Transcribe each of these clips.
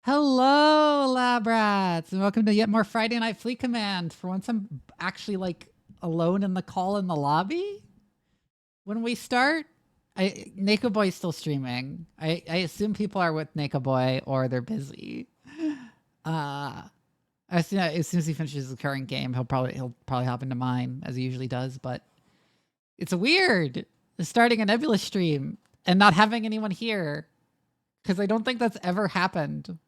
Hello, lab rats, and welcome to yet more Friday Night Fleet Command. For once, I'm actually like alone in the call in the lobby. When we start, Neko Boy's still streaming. I assume people are with Neko Boy or they're busy. As soon as he finishes the current game, he'll probably hop into mine as he usually does. But it's weird starting a Nebulous stream and not having anyone here because I don't think that's ever happened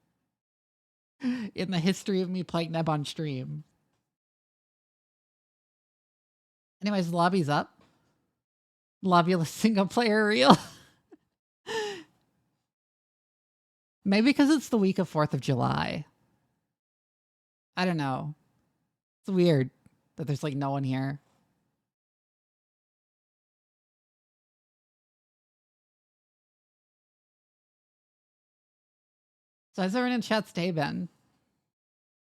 in the history of me playing Neb on stream. Anyways, the lobby's up. Lobulous single player reel. Maybe because it's the week of 4th of July. I don't know. It's weird that there's like no one here. So how's everyone in chat's day been?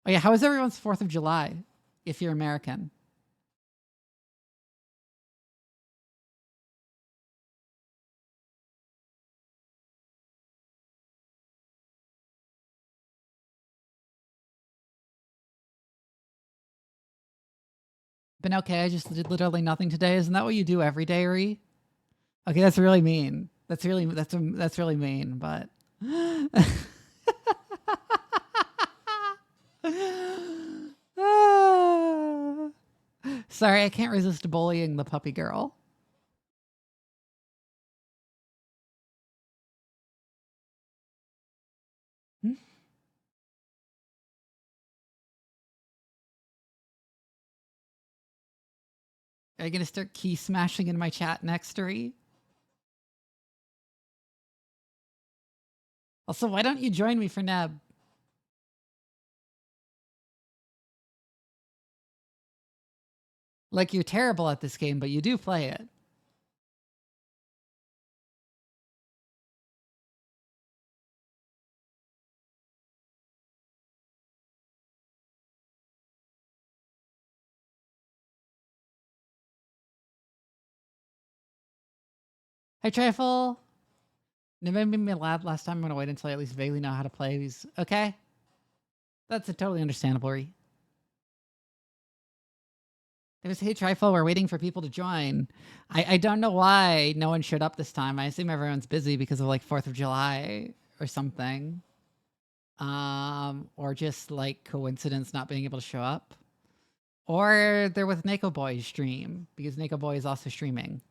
Oh yeah, how is everyone's 4th of July if you're American? Been okay, I just did literally nothing today. Isn't that what you do every day, Ree? Okay, that's really mean. That's really mean, but sorry, I can't resist bullying the puppy girl. Are you gonna start key smashing in my chat next, Ree? Also, why don't you join me for Neb? Like, you're terrible at this game, but you do play it. Hey, Trifle. Nobody made me laugh last time. I'm gonna wait until I at least vaguely know how to play these. Okay? That's a totally understandable, Ree. It was, hey, Trifle, we're waiting for people to join. I don't know why no one showed up this time. I assume everyone's busy because of, like, 4th of July or something. Or just, like, coincidence not being able to show up. Or they're with Neko Boy's stream, because Neko Boy is also streaming.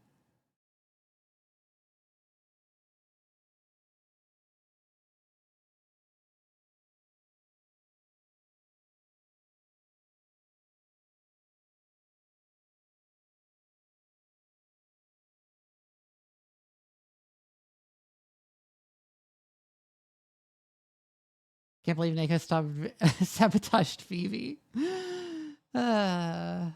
Can't believe Neko sabotaged Vivi. I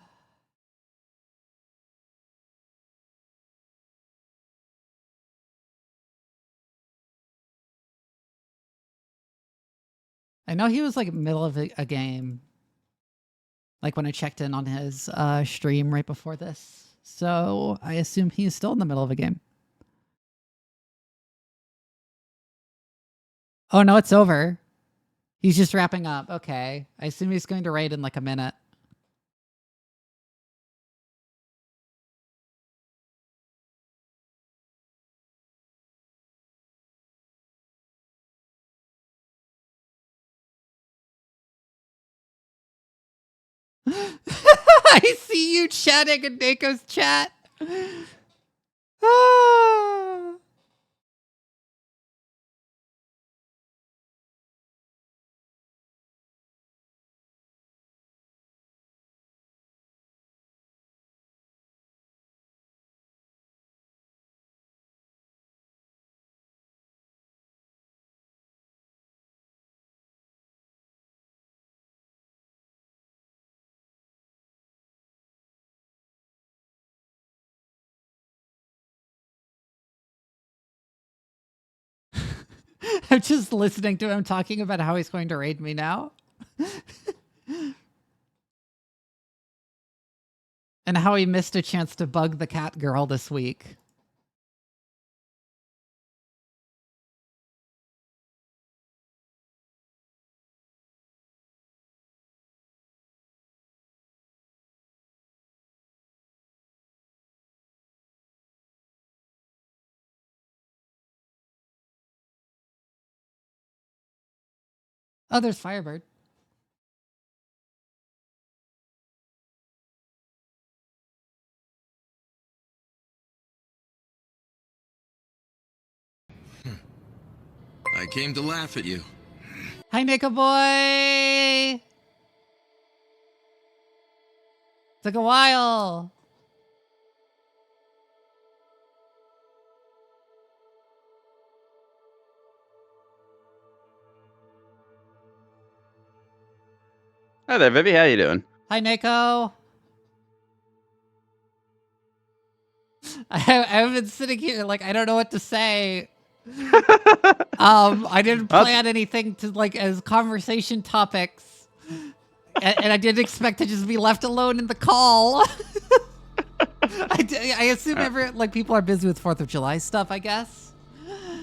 know he was like middle of a game. Like when I checked in on his stream right before this. So I assume he's still in the middle of a game. Oh no, it's over. He's just wrapping up. Okay. I assume he's going to raid in like a minute. I see you chatting in Nako's chat. I'm just listening to him talking about how he's going to raid me now. And how he missed a chance to bug the cat girl this week. Oh, there's Firebird. I came to laugh at you. Hi, Nicka boy. Took a while. Hi there, Vivi. How you doing? Hi, Nico. I've been sitting here like I don't know what to say. I didn't plan anything to like as conversation topics, and I didn't expect to just be left alone in the call. I assume people are busy with 4th of July stuff. I guess.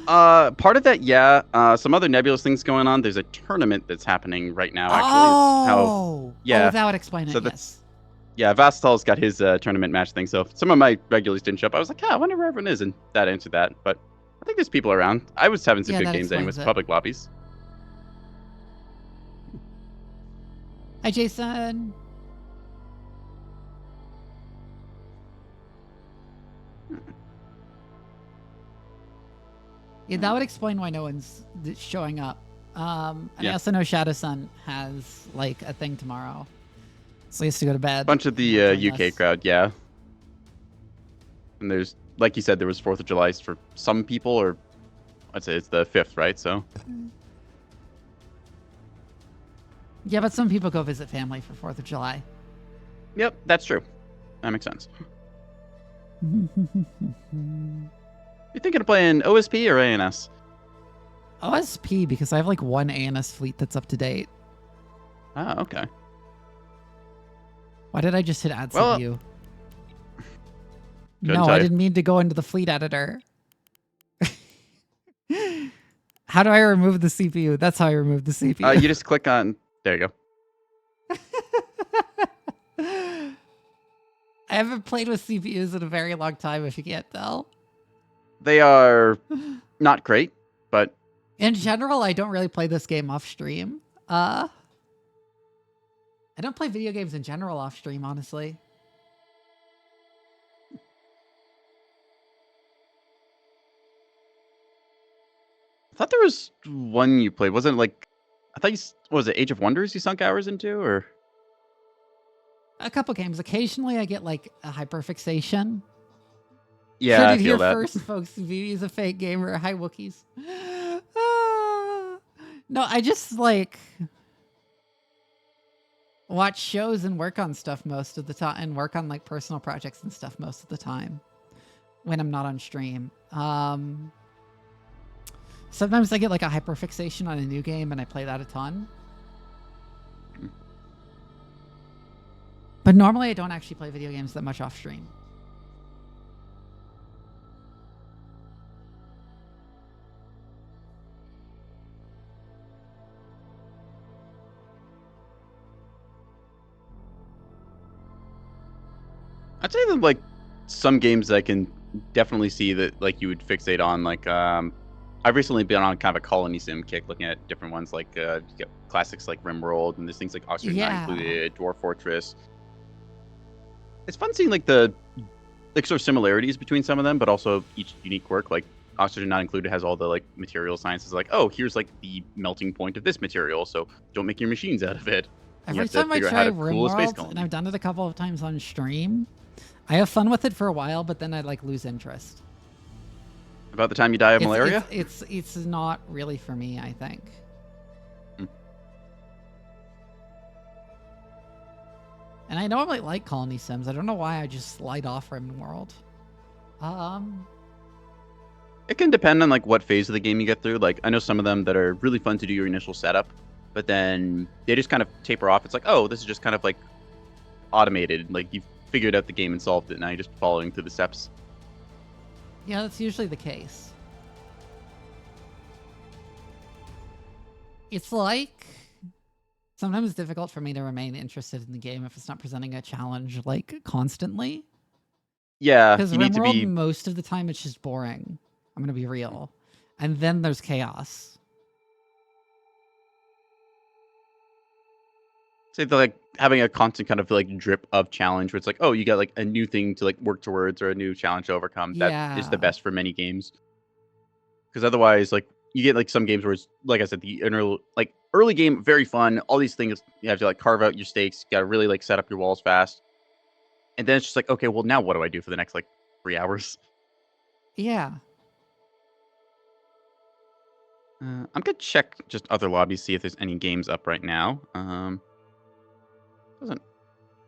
Part of that, yeah. Some other Nebulous things going on. There's a tournament that's happening right now. Actually, yeah. Oh, that would explain so it. Yes. Yeah, Vastal's got his tournament match thing. So some of my regulars didn't show up. I was like, I wonder where everyone is, and that answered that. But I think there's people around. I was having some good games anyways. Public lobbies. Hi, Jason. Yeah, that would explain why no one's showing up. And I also know Shadowsun has like a thing tomorrow, so he has to go to bed. Bunch of the UK crowd, yeah. And there's, like you said, there was 4th of July for some people, or I'd say it's the 5th, right? So. Yeah, but some people go visit family for 4th of July. Yep, that's true. That makes sense. You thinking of playing OSP or ANS? OSP, because I have like one ANS fleet that's up to date. Oh, okay. Why did I just hit add CPU? No, I didn't mean to go into the fleet editor. How do I remove the CPU? That's how I remove the CPU. You just click on... There you go. I haven't played with CPUs in a very long time, if you can't tell. They are not great, but... In general, I don't really play this game off stream. I don't play video games in general off stream, honestly. I thought there was one you played. Wasn't it like... I thought what was it, Age of Wonders you sunk hours into, or... A couple games. Occasionally I get like a hyperfixation. Yeah, I feel that. First, folks. Vivi is a fake gamer. Hi, Wookiees. No, I just like watch shows and work on stuff most of the time, and work on like personal projects and stuff most of the time when I'm not on stream. Sometimes I get like a hyperfixation on a new game and I play that a ton. But normally I don't actually play video games that much off stream. I'd say that like some games I can definitely see that like you would fixate on. Like I've recently been on kind of a colony sim kick, looking at different ones like classics like RimWorld, and there's things like Oxford Not Included, Dwarf Fortress. It's fun seeing like the sort of similarities between some of them, but also each unique work. Like Oxygen Not Included has all the like material sciences, like, oh, here's like the melting point of this material, so don't make your machines out of it. Every time I try RimWorld, and I've done it a couple of times on stream, I have fun with it for a while, but then I like lose interest. About the time you die of malaria? It's not really for me, I think. And I normally like colony sims. I don't know why I just slide off RimWorld. It can depend on like what phase of the game you get through. Like I know some of them that are really fun to do your initial setup, but then they just kind of taper off. It's like, oh, this is just kind of like automated. Like you've figured out the game and solved it. Now you're just following through the steps. Yeah, that's usually the case. It's like sometimes it's difficult for me to remain interested in the game if it's not presenting a challenge like constantly. Yeah, because RimWorld most of the time it's just boring. I'm gonna be real, and then there's chaos. say they're like having a constant kind of like drip of challenge where it's like, oh, you got like a new thing to like work towards or a new challenge to overcome. That is the Yeah. best for many games. Because otherwise, like you get like some games where it's like I said, the early game very fun. All these things you have to like carve out your stakes. You got to really like set up your walls fast. And then it's just like, okay, well now what do I do for the next like 3 hours? Yeah. I'm gonna check just other lobbies, see if there's any games up right now. Doesn't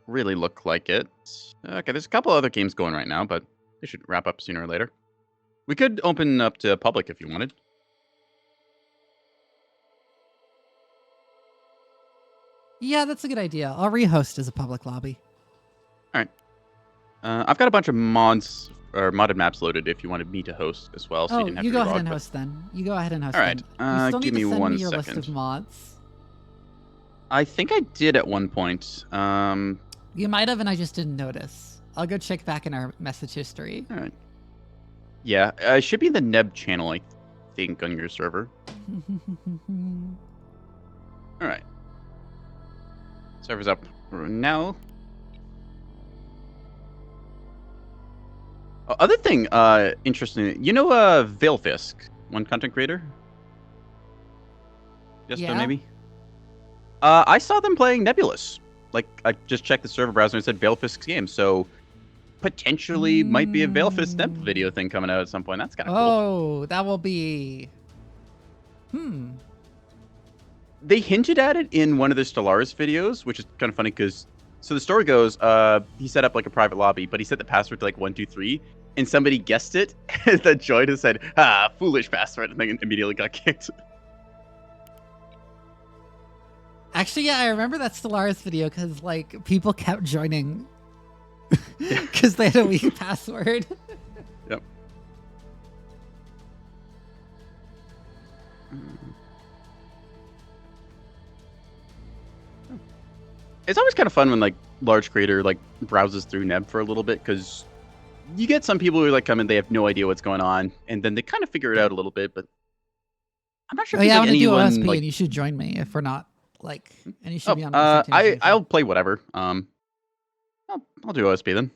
really look like it. Okay, there's a couple other games going right now, but they should wrap up sooner or later. We could open up to public if you wanted. Yeah, that's a good idea. I'll rehost as a public lobby. All right. I've got a bunch of mods or modded maps loaded if you wanted me to host as well, so you Oh, didn't have you to go relog, ahead and but- host then. You go ahead and host All right, then. You still need give to me send 1 me your list second. of mods. I think I did at one point. You might have, and I just didn't notice. I'll go check back in our message history. All right. Yeah, it should be in the Neb channel, I think, on your server. All right. Server's up now. Other thing, interesting. You know, Veilfisk, one content creator. Just Yeah. maybe. I saw them playing Nebulous. Like, I just checked the server browser and it said Veilfisk's game, so potentially might be a Veilfisk Neb video thing coming out at some point. That's kind of cool. Oh, that will be. They hinted at it in one of the Stellaris videos, which is kind of funny because, so the story goes, he set up like a private lobby, but he set the password to like 123, and somebody guessed it, and then joined and said, foolish password, and then immediately got kicked. Actually, yeah, I remember that Stellaris video because like people kept joining because they had a weak password. Yep. It's always kind of fun when like large creator like browses through Neb for a little bit because you get some people who like come in, they have no idea what's going on, and then they kind of figure it out a little bit. But I'm not sure Oh if yeah, I there's, want like, to do anyone OSP, like. and you should join me if we're not like, and you should be on the same team. I'll play whatever. I'll do OSP then.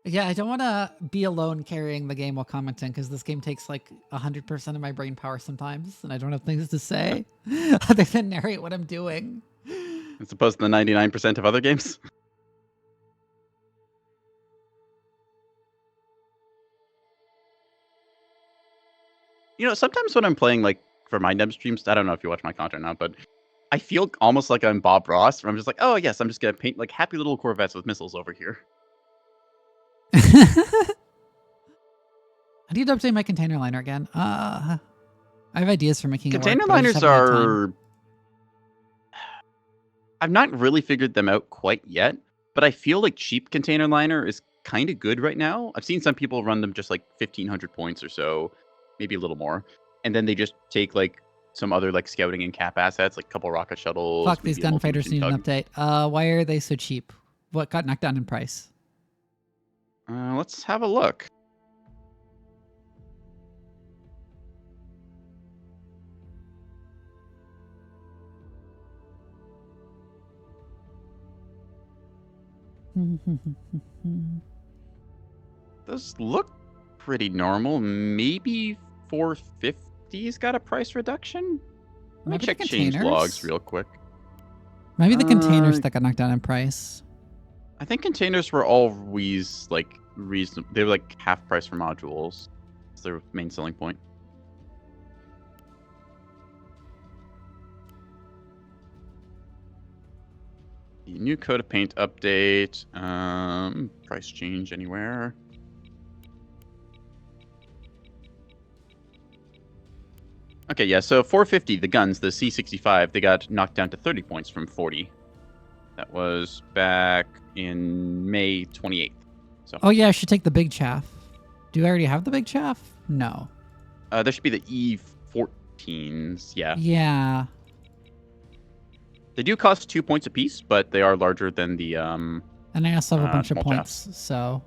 Yeah, I don't want to be alone carrying the game while commenting because this game takes like 100% of my brain power sometimes, and I don't have things to say other than narrate what I'm doing. As opposed to the 99% of other games. You know, sometimes when I'm playing like for my Neb streams, I don't know if you watch my content now, but I feel almost like I'm Bob Ross, where I'm just like, oh yes, I'm just gonna paint like happy little Corvettes with missiles over here. I need to update my container liner again. I have ideas for making Container it work, but I just liners haven't had time. are. I've not really figured them out quite yet, but I feel like cheap container liner is kind of good right now. I've seen some people run them just like 1,500 points or so, maybe a little more, and then they just take like some other like scouting and cap assets, like a couple rocket shuttles. Fuck, these maybe a gunfighters multi-mission need an tug. update. Why are they so cheap? What got knocked down in price? Let's have a look. Those look pretty normal. Maybe 450's got a price reduction. Let me Maybe the check change containers? logs real quick. Maybe the containers Uh, that got knocked down in price. I think containers were always like reasonable. They were like half price for modules. It's their main selling point. The new coat of paint update. Price change anywhere. Okay, yeah, so 450, the guns, the C65, they got knocked down to 30 points from 40. That was back in May 28th. So Oh yeah, I should take the big chaff. Do I already have the big chaff? No. there should be the E14s, yeah. Yeah. They do cost 2 points apiece, but they are larger than the And I also have a bunch of small points, so.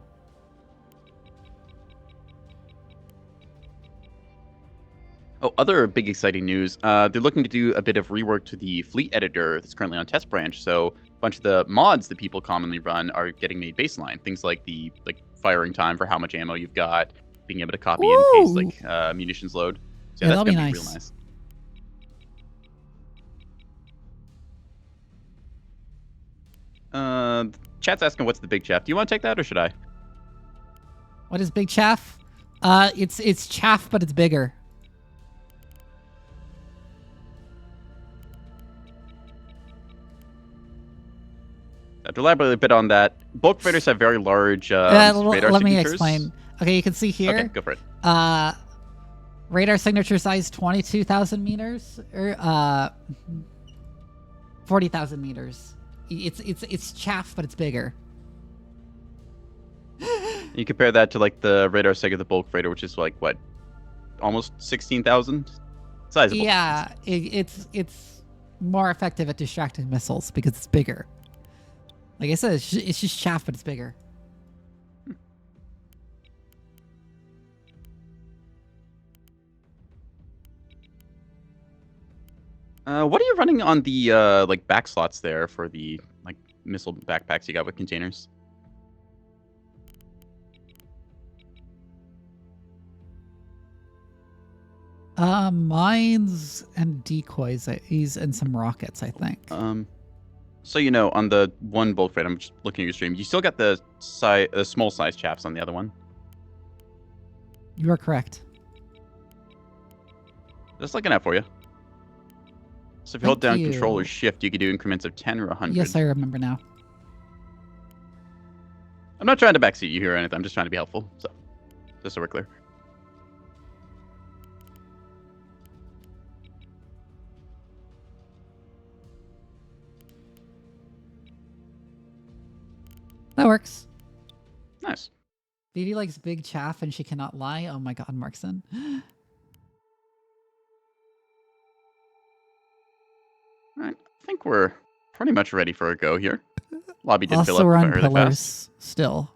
Oh, other big exciting news. They're looking to do a bit of rework to the fleet editor that's currently on test branch. So a bunch of the mods that people commonly run are getting made baseline. Things like the firing time for how much ammo you've got, being able to copy and paste Ooh. like munitions load. So Yeah, that's that'll be gonna be real nice. nice. Chat's asking what's the big chaff. Do you want to take that or should I? What is big chaff? It's chaff, but it's bigger. To elaborate a bit on that, bulk freighters have very large radar Let me signatures. explain. Okay, you can see here. Okay, go for it. Radar signature size 22,000 meters or 40,000 meters. It's chaff, but it's bigger. You compare that to like the radar sig of the bulk freighter, which is like what, almost 16,000. Sizable. Yeah, it's more effective at distracting missiles because it's bigger. Like I said, it's just chaff, but it's bigger. What are you running on the like back slots there for the like missile backpacks you got with containers? Mines and decoys, and some rockets, I think. So you know, on the one bulk freight, I'm just looking at your stream. You still got the small size chaffs on the other one. You are correct. Just looking out for you. So if you hold down Control or Shift, you can do increments of 10 or 100. Yes, I remember now. I'm not trying to backseat you here or anything. I'm just trying to be helpful. So, just so we're clear. That works. Nice. Vivi likes big chaff and she cannot lie. Oh my god, Markson. Alright, I think we're pretty much ready for a go here. Lobby did fill Also, up we're on really pillars fast. still.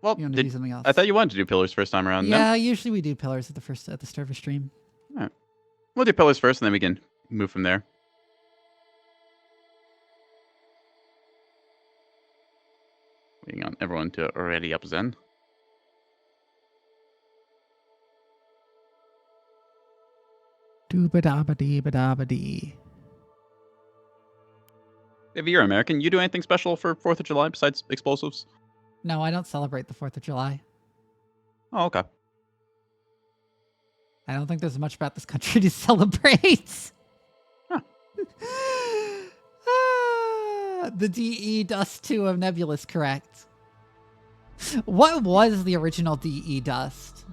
Well, You want to do something else? I thought you wanted to do pillars first time around. Yeah, No? usually we do pillars at the start of a stream. Alright. We'll do pillars first and then we can move from there. Waiting on everyone to already up Zen. Doo-ba-da-ba-dee-ba-da-ba-dee. If you're American, you do anything special for 4th of July besides explosives? No, I don't celebrate the 4th of July. Oh, okay. I don't think there's much about this country to celebrate. Huh. The DE Dust 2 of Nebulous, correct. What was the original DE Dust?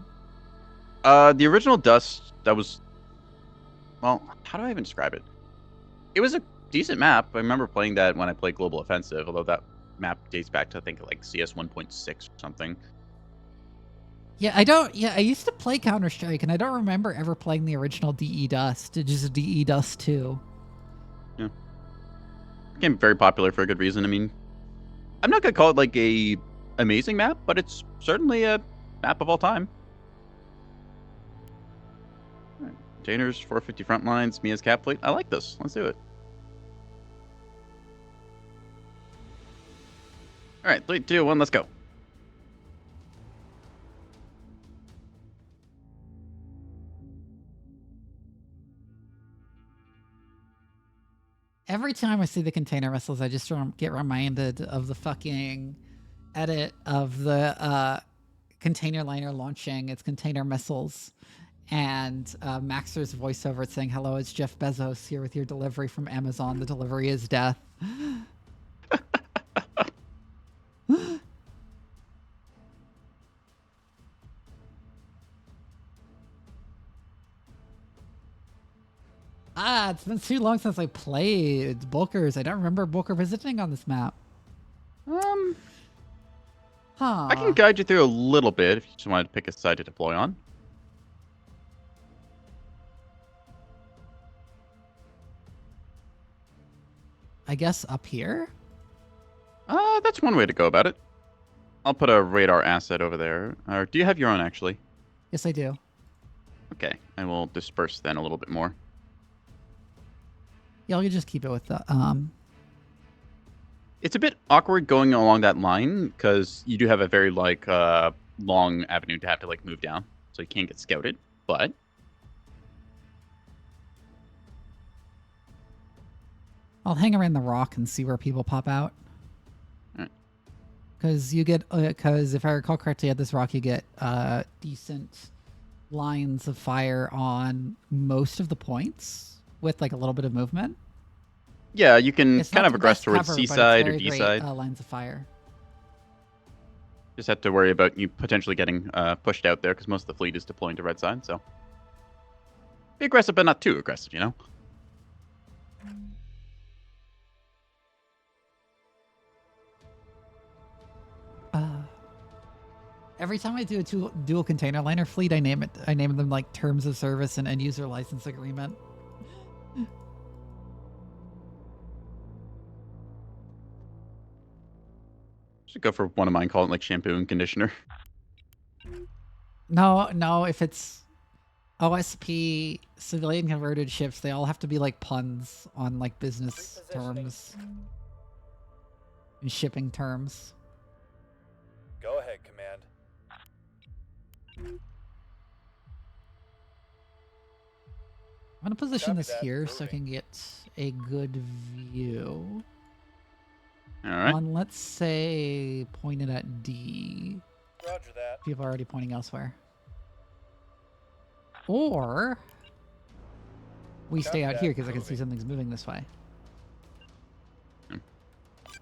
The original Dust, that was... Well, how do I even describe it? It was a decent map. I remember playing that when I played Global Offensive, although that map dates back to, I think, like CS 1.6 or something. Yeah, I used to play Counter-Strike, and I don't remember ever playing the original DE Dust. It's just DE Dust 2. Yeah. Became very popular for a good reason. I mean, I'm not going to call it like a amazing map, but it's certainly a map of all time. All right. Containers, 450 front lines, me as cap fleet. I like this. Let's do it. All right, 3, 2, 1, let's go. Every time I see the container missiles, I just get reminded of the fucking edit of the container liner launching its container missiles. And Maxer's voiceover saying, "Hello, it's Jeff Bezos here with your delivery from Amazon. The delivery is death." It's been too long since I played Bulkers. I don't remember Bulker visiting on this map. I can guide you through a little bit if you just wanted to pick a side to deploy on. I guess up here? That's one way to go about it. I'll put a radar asset over there. Or do you have your own, actually? Yes, I do. Okay, I will disperse then a little bit more. Yeah, you just keep it with the It's a bit awkward going along that line because you do have a very like long avenue to have to like move down, so you can't get scouted. But I'll hang around the rock and see where people pop out. Alright. Because you get, because if I recall correctly, at this rock you get decent lines of fire on most of the points with like a little bit of movement. yeah, you can It's kind not of the aggress best towards cover, but it's seaside or very D great, side. lines of fire. Just have to worry about you potentially getting pushed out there because most of the fleet is deploying to red side. So be aggressive, but not too aggressive, you know. Every time I do a dual container liner fleet, I name them like terms of service and end user license agreement. Should go for one of mine, call it like shampoo and conditioner. No, if it's OSP civilian converted ships, they all have to be like puns on like business terms and shipping terms. Go ahead, Command. I'm gonna position Copy this that. here so I Moving. can get a good view. All right. On, let's say, pointed at D. Roger that. People are already pointing elsewhere. Or we stay Copy out that. here because I can see Moving. something's moving this way.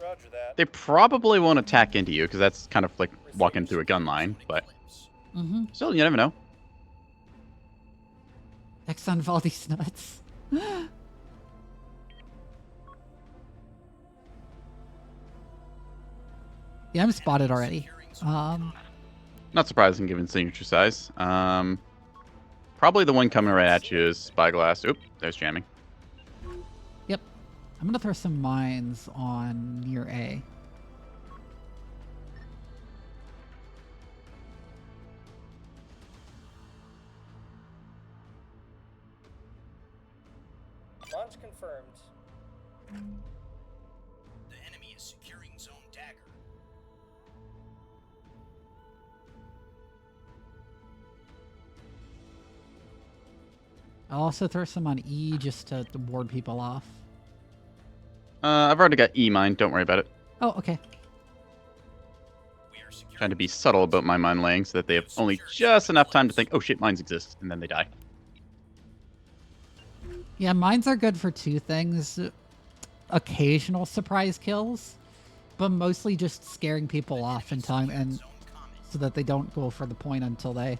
Roger that. They probably won't attack into you because that's kind of like walking through a gun line, but Mm-hmm. still, you never know. Exxon Valdi's nuts. Yeah, I'm spotted already. Not surprising given signature size. Probably the one coming right at you is Spyglass. Oop, there's jamming. Yep. I'm gonna throw some mines on near A. Launch confirmed. The enemy is securing Zone Dagger. I'll also throw some on E just to ward people off. I've already got E mine. Don't worry about it. Oh, okay. We are securing Trying to be subtle about my mine laying so that they have only just enough time to think, oh shit, mines exist, and then they die. Yeah, mines are good for two things. Occasional surprise kills, but mostly just scaring people off in time and Zone Comet. so that they don't go for the point until they...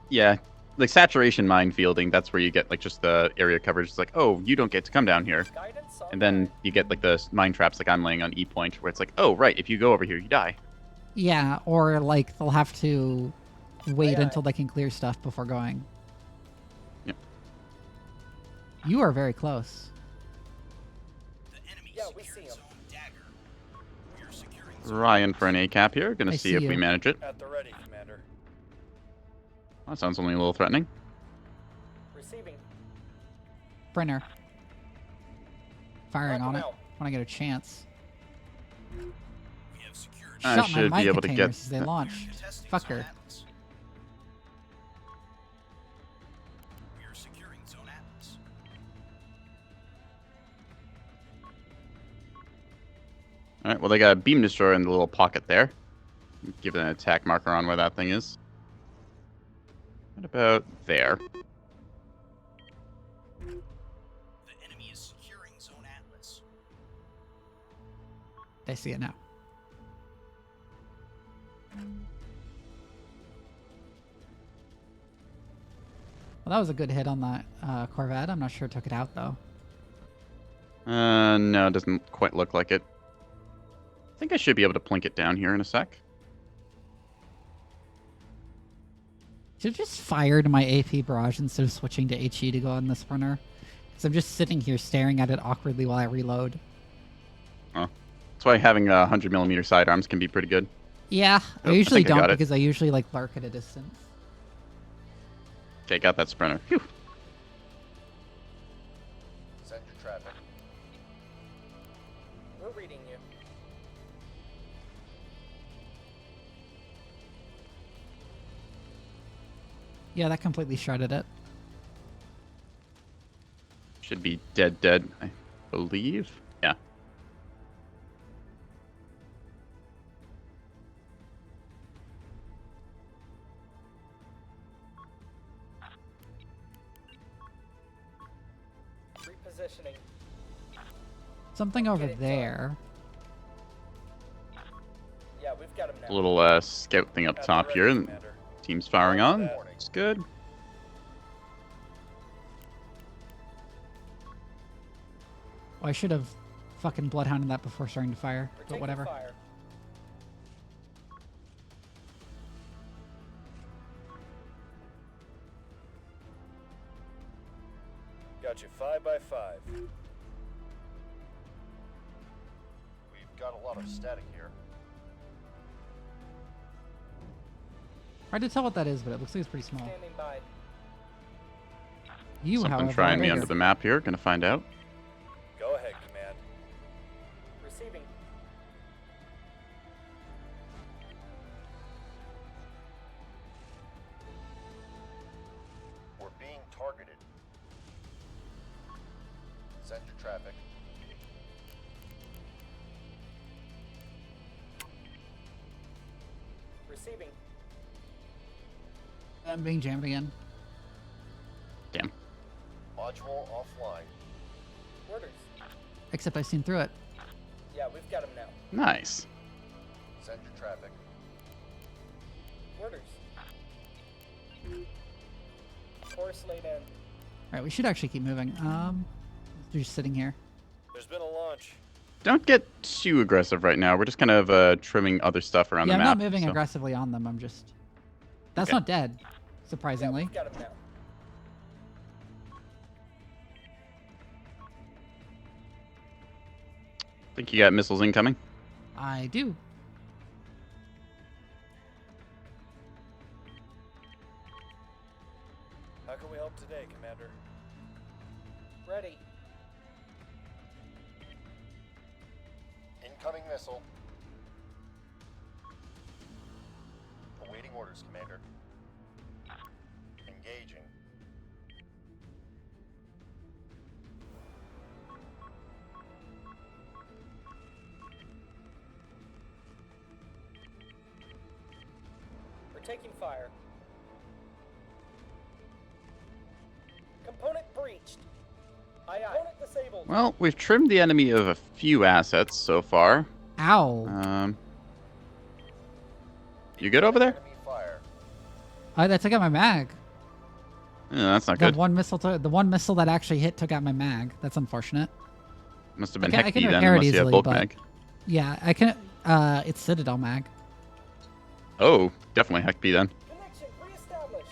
Yeah, like saturation mine fielding, that's where you get like just the area coverage. It's like, oh, you don't get to come down here. Guidance on And then you get like the mine traps like I'm laying on E point where it's like, oh, right, if you go over here, you die. Yeah, or like they'll have to wait Aye, aye. until they can clear stuff before going. Yep. You are very close. The enemy Yeah, we secured see 'em. Zone Dagger. We are securing Zone Ryan for an A cap here. Gonna I see see if we you. manage it. At the ready, Commander. That sounds only a little threatening. Receiving. Brenner. Firing Knock on 'em it out. when I get a chance. We have secured I Shot my should mine be able to get- containers as they launched. contesting Fucker. Zone Atlas. We are securing Zone Atlas. All right, well, they got a beam destroyer in the little pocket there. Give it an attack marker on where that thing is. What about there? The enemy is securing Zone Atlas. I see it now. Well, that was a good hit on that Corvette. I'm not sure it took it out, though. No, it doesn't quite look like it. I think I should be able to plink it down here in a sec. Should have just fired my AP barrage instead of switching to HE to go on the sprinter. Because I'm just sitting here staring at it awkwardly while I reload. That's why having 100mm sidearms can be pretty good. Yeah, Oh, I I usually think I got don't it. because I usually like lurk at a distance. Okay, got that sprinter. Phew. Send your traffic. We're reading you. Yeah, that completely shredded it. Should be dead, I believe. Yeah. Repositioning. Something over Get it done. there. Yeah, we've got him now. A little scout thing up At the top ready, here. And Commander. team's firing on. That. It's good. Oh, I should have fucking bloodhounded that before starting to fire, We're but taking whatever. fire. Got you 5 by 5. We've got a lot of static here. Hard to tell what that is, but it looks like it's pretty small. Standing by. You, Something however, trying are me bigger. under the map here. Gonna find out. Go ahead, Command. Receiving. We're being targeted. Send your traffic. Receiving. I'm being jammed again. Damn. Module offline. Orders. Except I've seen through it. Yeah, we've got him now. Nice. Send your traffic. Orders. Course laid in. Alright, we should actually keep moving. They're just sitting here. There's been a launch. Don't get too aggressive right now. We're just kind of trimming other stuff around Yeah, the I'm map. not moving so- aggressively on them. I'm just... That's Okay. not dead, Yeah, surprisingly. we've got him now. Think you got missiles incoming. I do. How can we help today, Commander? Ready. Incoming missile. Awaiting orders, Commander. Engaging. We're taking fire. Component breached. Aye, aye. Component disabled. Well, we've trimmed the enemy of a few assets so far. Ow. You good over there? Enemy fire. That took out my mag. Yeah, that's not The good. one missile that actually hit took out my mag. That's unfortunate. Must have been I can Hekby then, repair it unless you have easily, bulk but- mag. Yeah, I can... it's Citadel mag. Oh, definitely Hekby then. Connection reestablished.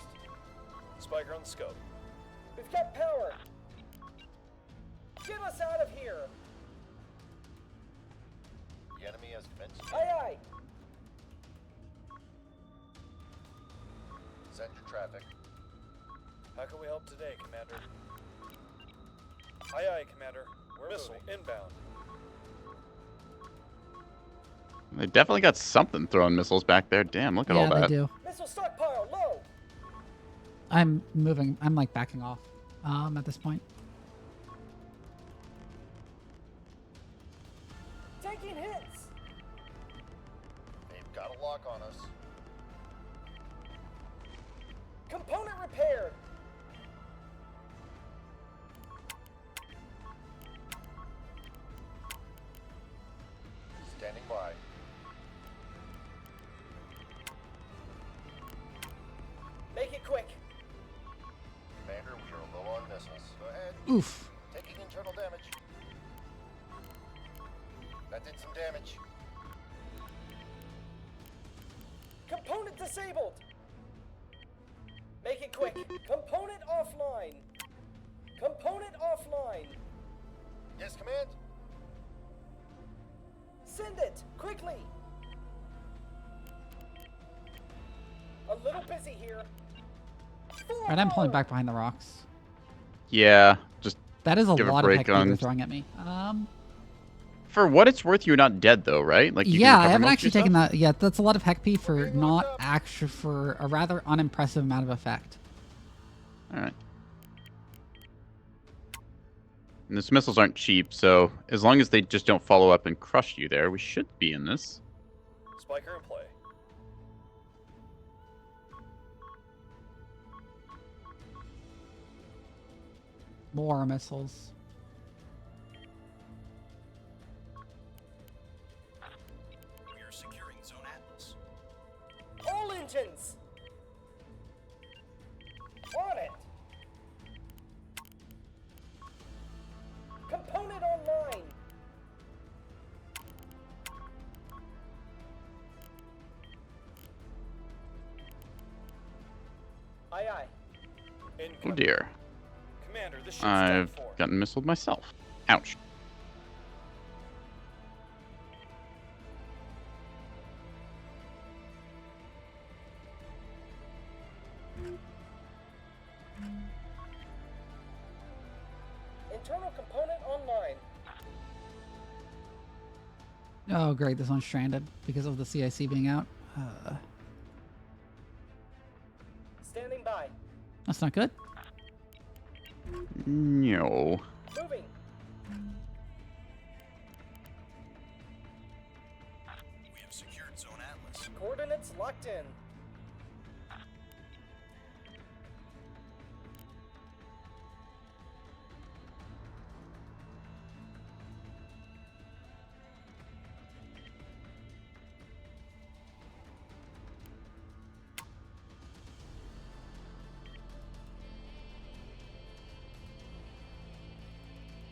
Spiker on the scope. We've got power. Get us out of here. The enemy has commenced. Aye, aye. Send your traffic. How can we help today, Commander? Aye, aye, Commander. We're missile inbound. They definitely got something throwing missiles back there. Damn, look at Yeah, all that. they do. Missile stockpile low. I'm moving. I'm like backing off at this point. Taking hits. They've got a lock on us. Component repaired. Standing by. Make it quick. Commander, we are low on missiles. Go ahead. Oof. Taking internal damage. That did some damage. Component disabled. Make it quick. Component offline. Component offline. Yes, Command? Send it quickly. A little busy here. Right, I'm pulling back behind the rocks. Yeah, just That is a give a lot of break heck beaver on. throwing at me. For what it's worth, you're not dead though, right? Like you can Yeah, I recover haven't most of actually your taken stuff? that yet. That's a lot of heck pea for not actually for a rather unimpressive amount of effect. All right. And these missiles aren't cheap, so as long as they just don't follow up and crush you there, we should be in this. Spiker in play. More missiles. We are securing Zone Atlas. All engines! On it! Component online! Aye aye. Oh Incoming. dear. Commander, the ship's I've done for. gotten missiled myself. Ouch. Internal component online. Oh, great. This one's stranded because of the CIC being out. Standing by. That's not good. No. Moving. We have secured Zone Atlas. Coordinates locked in.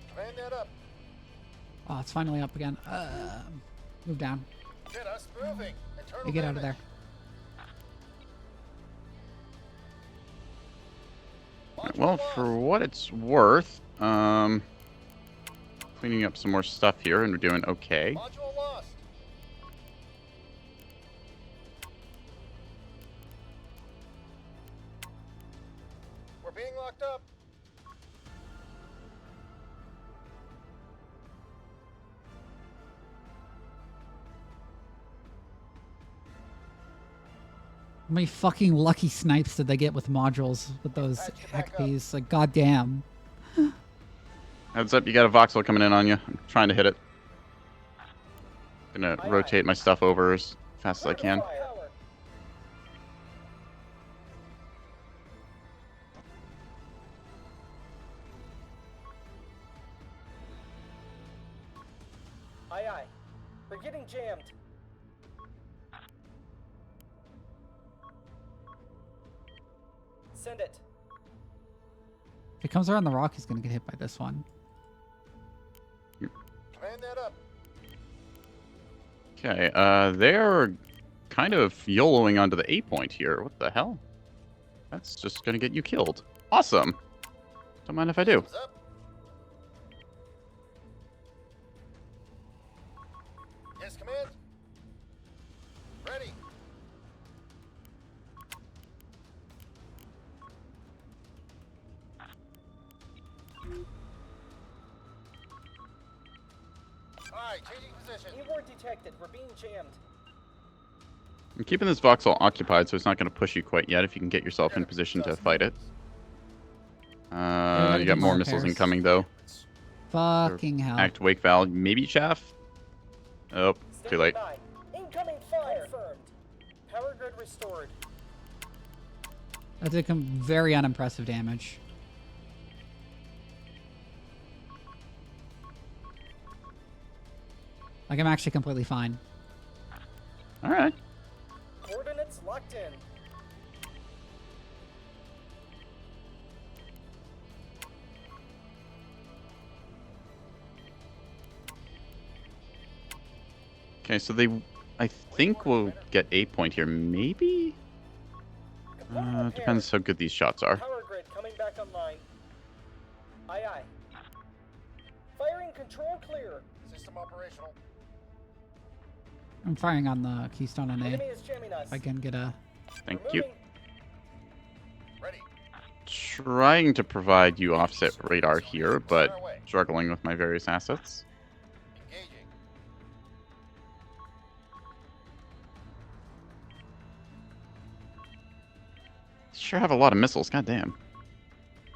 Command that up. Oh, it's finally up again. Move down. Get us moving. Internal You get out of damage. there. Module Well, lost. for what it's worth, cleaning up some more stuff here, and we're doing okay. Module lost. We're being locked up. How many fucking lucky snipes did they get with modules with those Patch you back heck up. peas? Like, goddamn. Heads up, you got a voxel coming in on you. I'm trying to hit it. Gonna Aye, aye. rotate my stuff over as fast as I can. Power. Aye aye. We're getting jammed. Send it. If he comes around the rock, he's gonna get hit by this one. Command that up. Okay, they're kind of YOLOing onto the A point here. What the hell? That's just gonna get you killed. Awesome. Don't mind if I do. Thumbs up. Yes, command. Ready. Alright, changing position. Keyword detected. We're being jammed. I'm keeping this voxel occupied, so it's not gonna push you quite yet if you can get yourself in position to fight it. gotta You do got more more missiles repairs. incoming though. Fucking hell. Act wake valve, maybe chaff. Oh, too Standing late. by. Incoming fire. Confirmed. Power grid restored. That did some very unimpressive damage. Like, I'm actually completely fine. All right. Coordinates locked in. Okay, so I think we'll get A point here, maybe. Component repaired. Depends how good these shots are. Power grid coming back online. Aye aye. Firing control clear. System operational. I'm firing on the Keystone on A. Enemy is jamming us. If I can get a... Thank We're you. moving. Ready. trying to provide you offset radar here, but struggling with my various assets. Engaging. Sure have a lot of missiles, goddamn.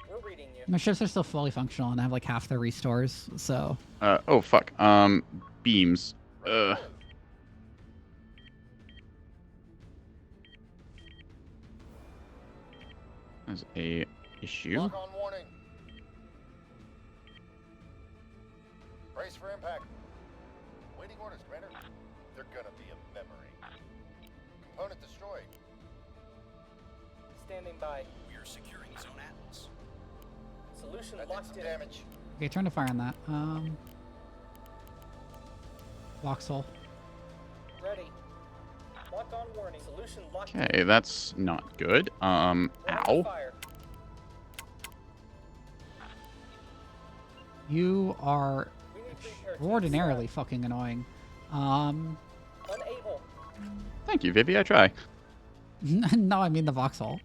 We're reading you. My ships are still fully functional and I have like half their restores, so Oh fuck. Beams. There's a issue. Lock on warning. Brace for impact. Waiting orders, Commander. They're gonna be a memory. Component destroyed. Standing by. We are securing Zone Atlas. Solution That did locked some in. damage. okay, turn to fire on that. Voxel. Ready. Lock on warning. Solution locked Okay, that's not good. in. Ready to Ow. fire. You are We need repair teams. extraordinarily fucking annoying. Unable. Thank you, Vivi, I try. No, I mean the voxel.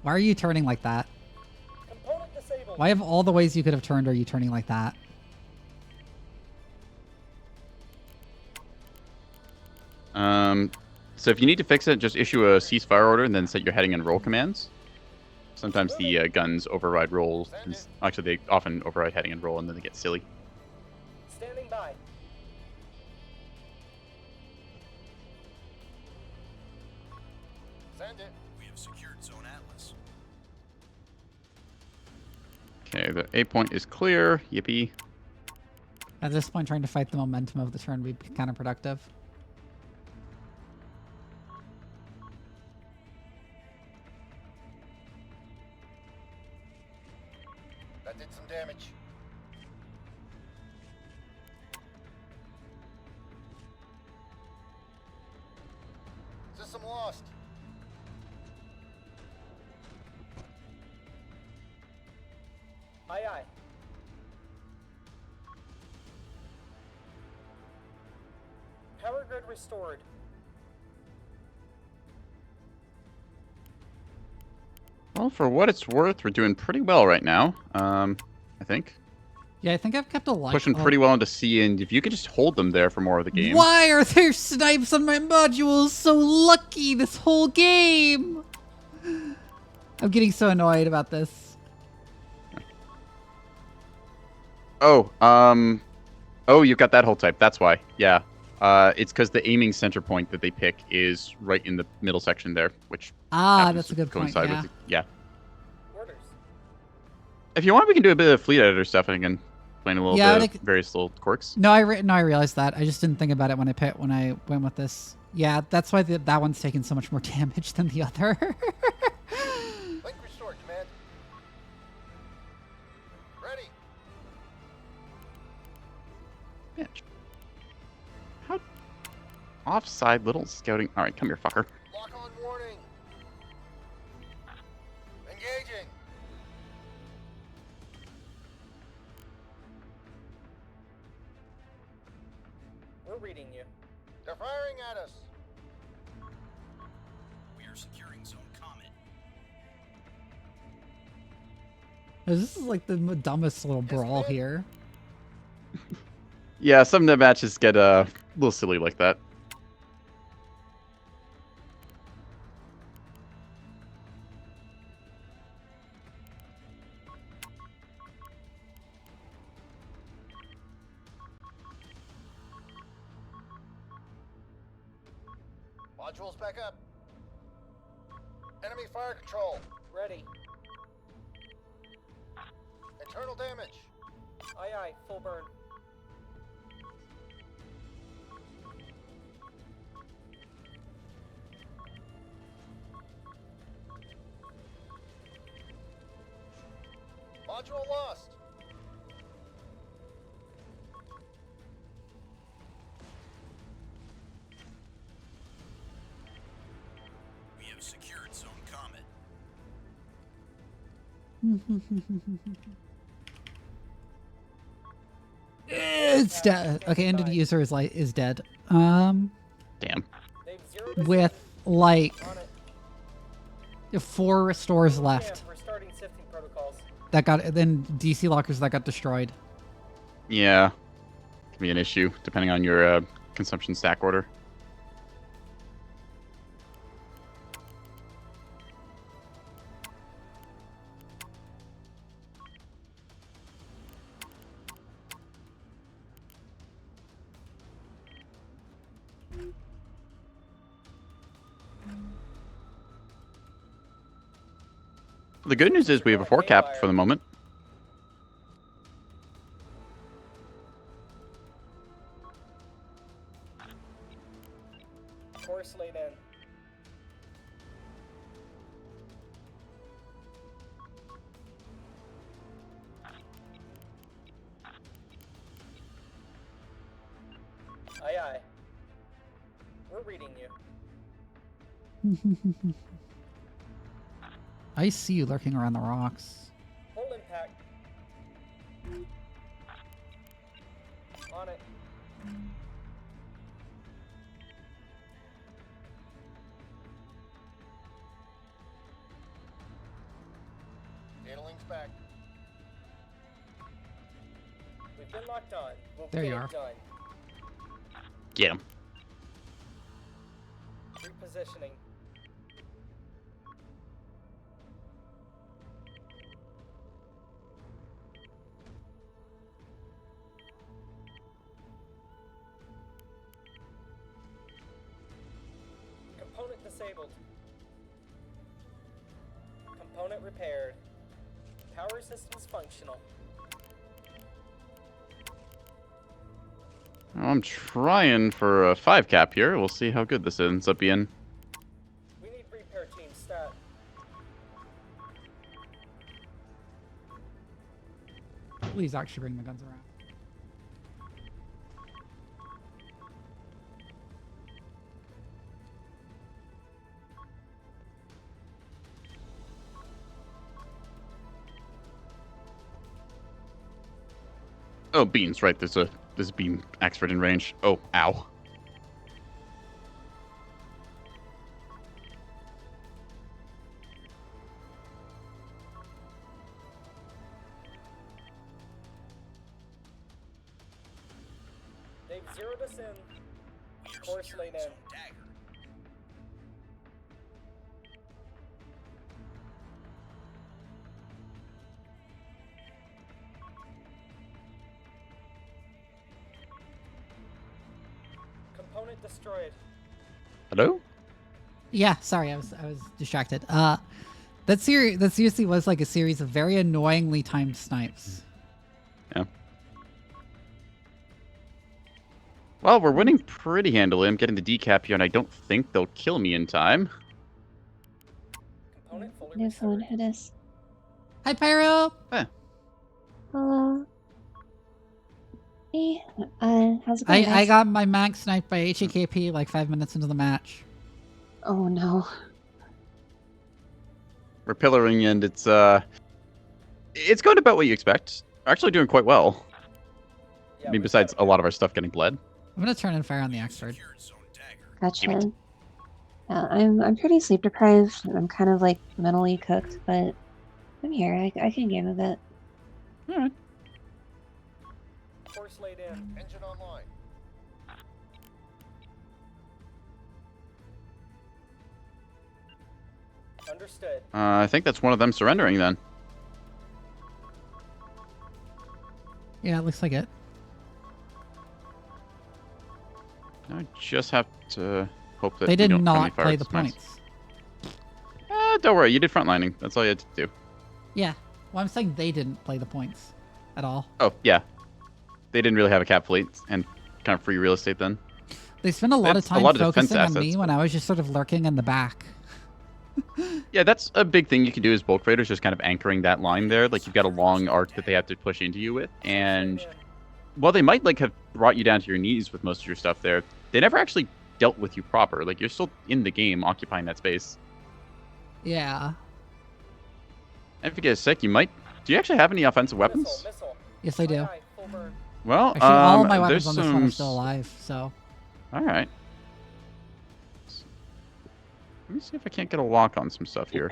Why are you turning like that? Component disabled. Why of all the ways you could have turned are you turning like that? So if you need to fix it, just issue a ceasefire order and then set your heading and roll commands. Sometimes the guns override roll. Actually, they often override heading and roll, and then they get silly. Standing by. Send it. We have secured Zone Atlas. Okay, the A point is clear. Yippee. At this point, trying to fight the momentum of the turn would be counterproductive. That did some damage. System lost. Aye, aye. Power grid restored. Well, for what it's worth, we're doing pretty well right now. I think. Yeah, I think I've kept a lot. Pushing pretty well into C, and if you could just hold them there for more of the game. Why are there snipes on my modules? So lucky this whole game. I'm getting so annoyed about this. Oh, you've got that whole type. That's why. Yeah. It's because the aiming center point that they pick is right in the middle section there, which happens That's a to good point. coincide Yeah. with yeah. Orders. If you want, we can do a bit of fleet editor stuff and again explain a little Yeah, bit of various little quirks. No, I realized that. I just didn't think about it when I went with this. Yeah, that's why that one's taken so much more damage than the other. Link restored, Command. Ready. Bitch. How offside little scouting. All right, come here, fucker. Lock on warning. Engaging. We're reading you. They're firing at us. We are securing Zone Comet. This is like the dumbest little brawl here. Yeah, some of the matches get a little silly like that. Modules back up. Enemy fire control. Ready. Internal damage. Aye, aye. Full burn. Module lost. We have secured Zone Comet. It's dead. Okay, ended user is dead. Damn. They've zeroed us With like in. On it. You have 4 stores left. We're starting sifting protocols. That got then DC lockers that got destroyed. Yeah. Can be an issue depending on your consumption stack order. The good news is we have a 4 cap for the moment. Course laid in. Aye aye. We're reading you. I see you lurking around the rocks. Full impact. On it. Data link's back. We've been locked on. We'll There get you it are. done. Get him. Repositioning. Component disabled. Component repaired. Power systems functional. Well, I'm trying for a 5 cap here. We'll see how good this ends up being. We need repair team stat. Please actually bring the guns around. Oh, beans, right. There's a beam expert in range. Oh, ow. They've zeroed us in. We are Course securing laid in. zone dagger. Component destroyed. Hello? Yeah, sorry, I was distracted. That seriously was like a series of very annoyingly timed snipes. Yeah. Well, we're winning pretty handily. I'm getting the decap here, and I don't think they'll kill me in time. Component fully There's someone restored. who does. Hi, Pyro. Hello. Hey, how's it going, I guys? got my max sniped by HAKP like 5 minutes into the match. Oh no. We're pillaring, and it's going about what you expect. We're actually doing quite well. Yeah, I mean, we've besides got a lot of our stuff getting bled. I'm gonna turn and fire on the expert. Secured zone dagger. Gotcha. Yeah, I'm pretty sleep deprived. And I'm kind of like mentally cooked, but I'm here. I can game a bit. All right. Course laid in. Engine online. Understood. I think that's one of them surrendering then. Yeah, it looks like it. I just have to hope that They we did don't not fire play at the this mess. points. Don't worry, you did frontlining. That's all you had to do. Yeah. Well, I'm saying they didn't play the points at all. Oh, yeah. They didn't really have a cap fleet and kind of free real estate then. They spent a lot of That's a time lot of defense focusing on me assets, when I was just sort of lurking in the back. Yeah, that's a big thing you can do as bulk raiders, just kind of anchoring that line there. Like, you've got a long arc that they have to push into you with. And Laid in. while they might, like, have brought you down to your knees with most of your stuff there, they never actually dealt with you proper. Like, you're still in the game, occupying that space. Yeah. And if you get sick, you might... Do you actually have any offensive weapons? Missile. Yes, I do. Aye, aye, full burn. Well, Actually, all my there's weapons on this one are still alive, so... All right. Let me see if I can't get a lock on some stuff here.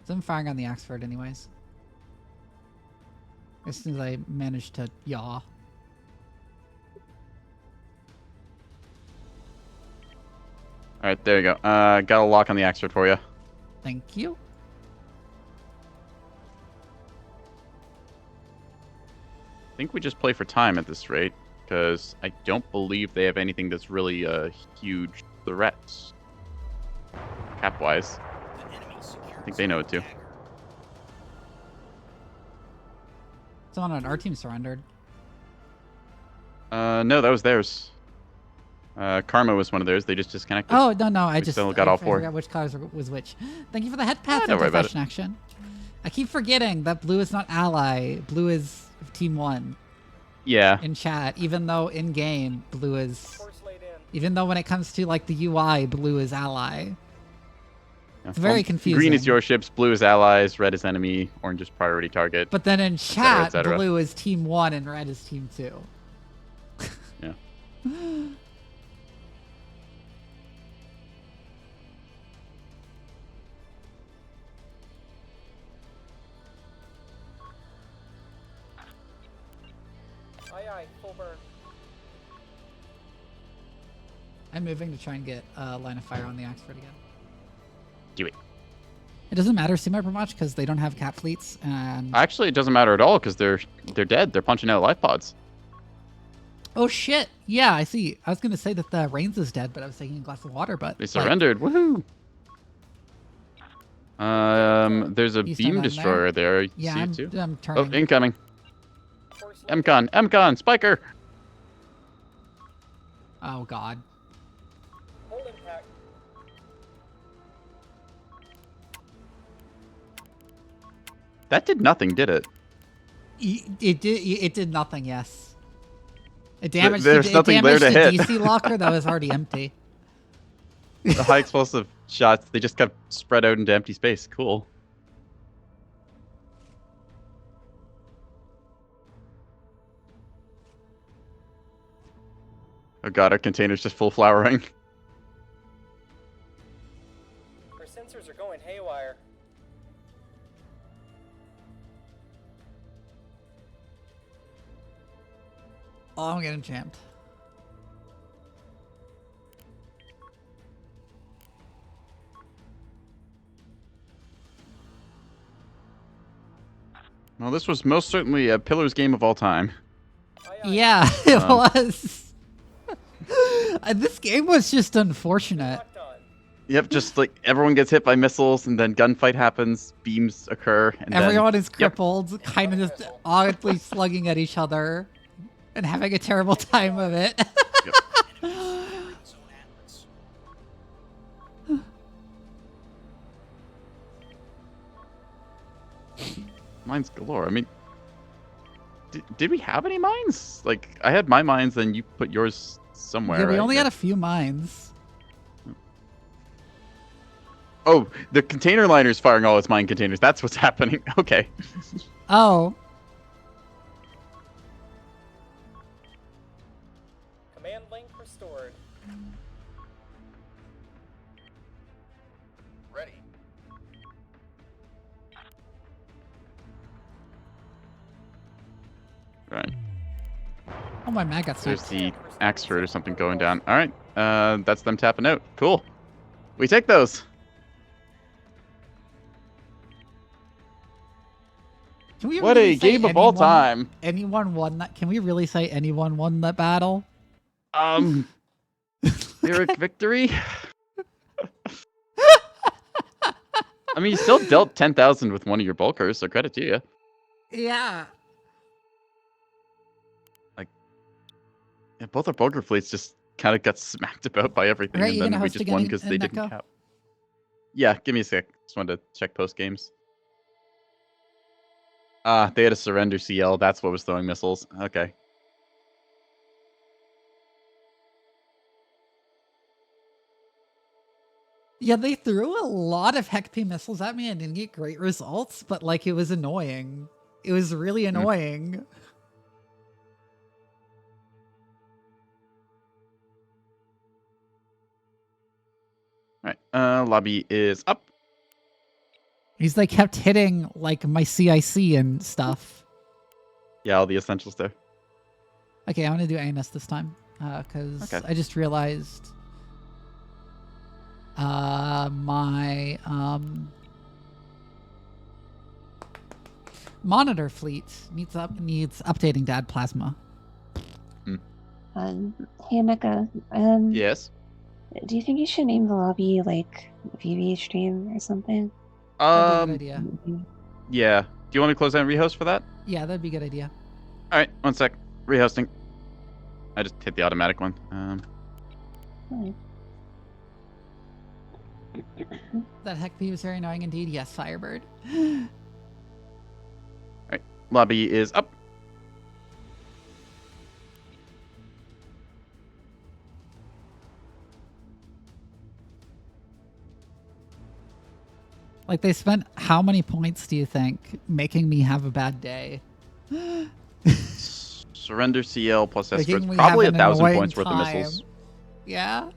So I'm firing on the Oxford anyways. As soon as I manage to yaw. All right, there you go. Got a lock on the Oxford for you. Thank you. I think we just play for time at this rate, because I don't believe they have anything that's really a huge threat. Cap-wise. The enemy secures I think they know it too. dagger. Someone on our team surrendered. No, that was theirs. Karma was one of theirs. They just disconnected. Oh, no, I We just still got all four. forgot which colors was which. Thank you for the head pass don't worry about anti-fashion action. I keep forgetting that blue is not ally. Blue is team 1 Yeah. in chat, even though in game blue is, Force laid in. even though when it comes to like the UI, blue is ally. It's very Well, confusing. Green is your ships, blue is allies, red is enemy, orange is priority target. But then in chat, cetera. blue is team 1 and red is team 2. Yeah. Aye, full burn. I'm moving to try and get line of fire on the Oxford again. Do it. It doesn't matter super much because they don't have cap fleets, and Actually, it doesn't matter at all because they're dead. They're punching out life pods. oh shit, yeah, I see. I was gonna say that the Reigns is dead, but I was taking a glass of water. But They surrendered. Woohoo! There's a He's beam still down destroyer there. You yeah, see I'm, it too? I'm Oh, turning. incoming. Force laid MCon, Spiker. Oh god. Hull impact. That did nothing, did it? It did nothing. Yes. It damaged. There's it nothing there damaged to the hit. DC locker that was already empty. The high explosive shots, they just got spread out into empty space. Cool. Oh god, our container's just full flowering. Our sensors are going haywire. Oh, I'm getting jammed. Well, this was most certainly a Pillars game of all time. Aye, Yeah, it Um, was. This game was just unfortunate. locked on. Yep, just like everyone gets hit by missiles and then gunfight happens, beams occur, and Everyone then... is crippled, kind of just oddly slugging at each other and having a terrible time of it. Enemies securing zone atlas. Mines galore. I mean, did we have any mines? Like, I had my mines, then you put yours somewhere, Yeah, we right? only had a few mines. Oh, the container liner's firing all its mine containers. That's what's happening. Okay. Oh, Command link restored. Ready. Right. oh my mag got There's sniped. the Axford or something going down. All right. That's them tapping out. Cool. We take those. Can we What really a say game of all anyone- time. Anyone won that? Can we really say anyone won that battle? Lyric victory. I mean, you still dealt 10,000 with one of your bulkers, so credit to you. Yeah. Yeah, both our bulker fleets just kind of got smacked about by everything, Right, and you then gonna we host just again won in- because in they didn't Necco? cap. Yeah, give me a sec. Just wanted to check post games. They had a surrender CL. That's what was throwing missiles. Okay. Yeah, they threw a lot of Heck P missiles at me and didn't get great results, but like it was annoying. It was really annoying. All right. Lobby is up. He's like kept hitting like my CIC and stuff. Yeah, all the essentials there. Okay, I'm gonna do ANS this time because Okay. I just realized my monitor fleet needs updating to add plasma. Hey, Mecca. Yes. Do you think you should name the lobby like Vivi stream or something? That'd be a good idea. Yeah. Do you want me to close down rehost for that? Yeah, that'd be a good idea. All right. 1 sec. Rehosting. I just hit the automatic one. Fine. That heck P was very annoying indeed. Yes, Firebird. Lobby is up. Like they spent how many points do you think making me have a bad day? Surrender CL plus escorts. Making me Probably have an 1,000 annoying points worth of time. missiles. Yeah.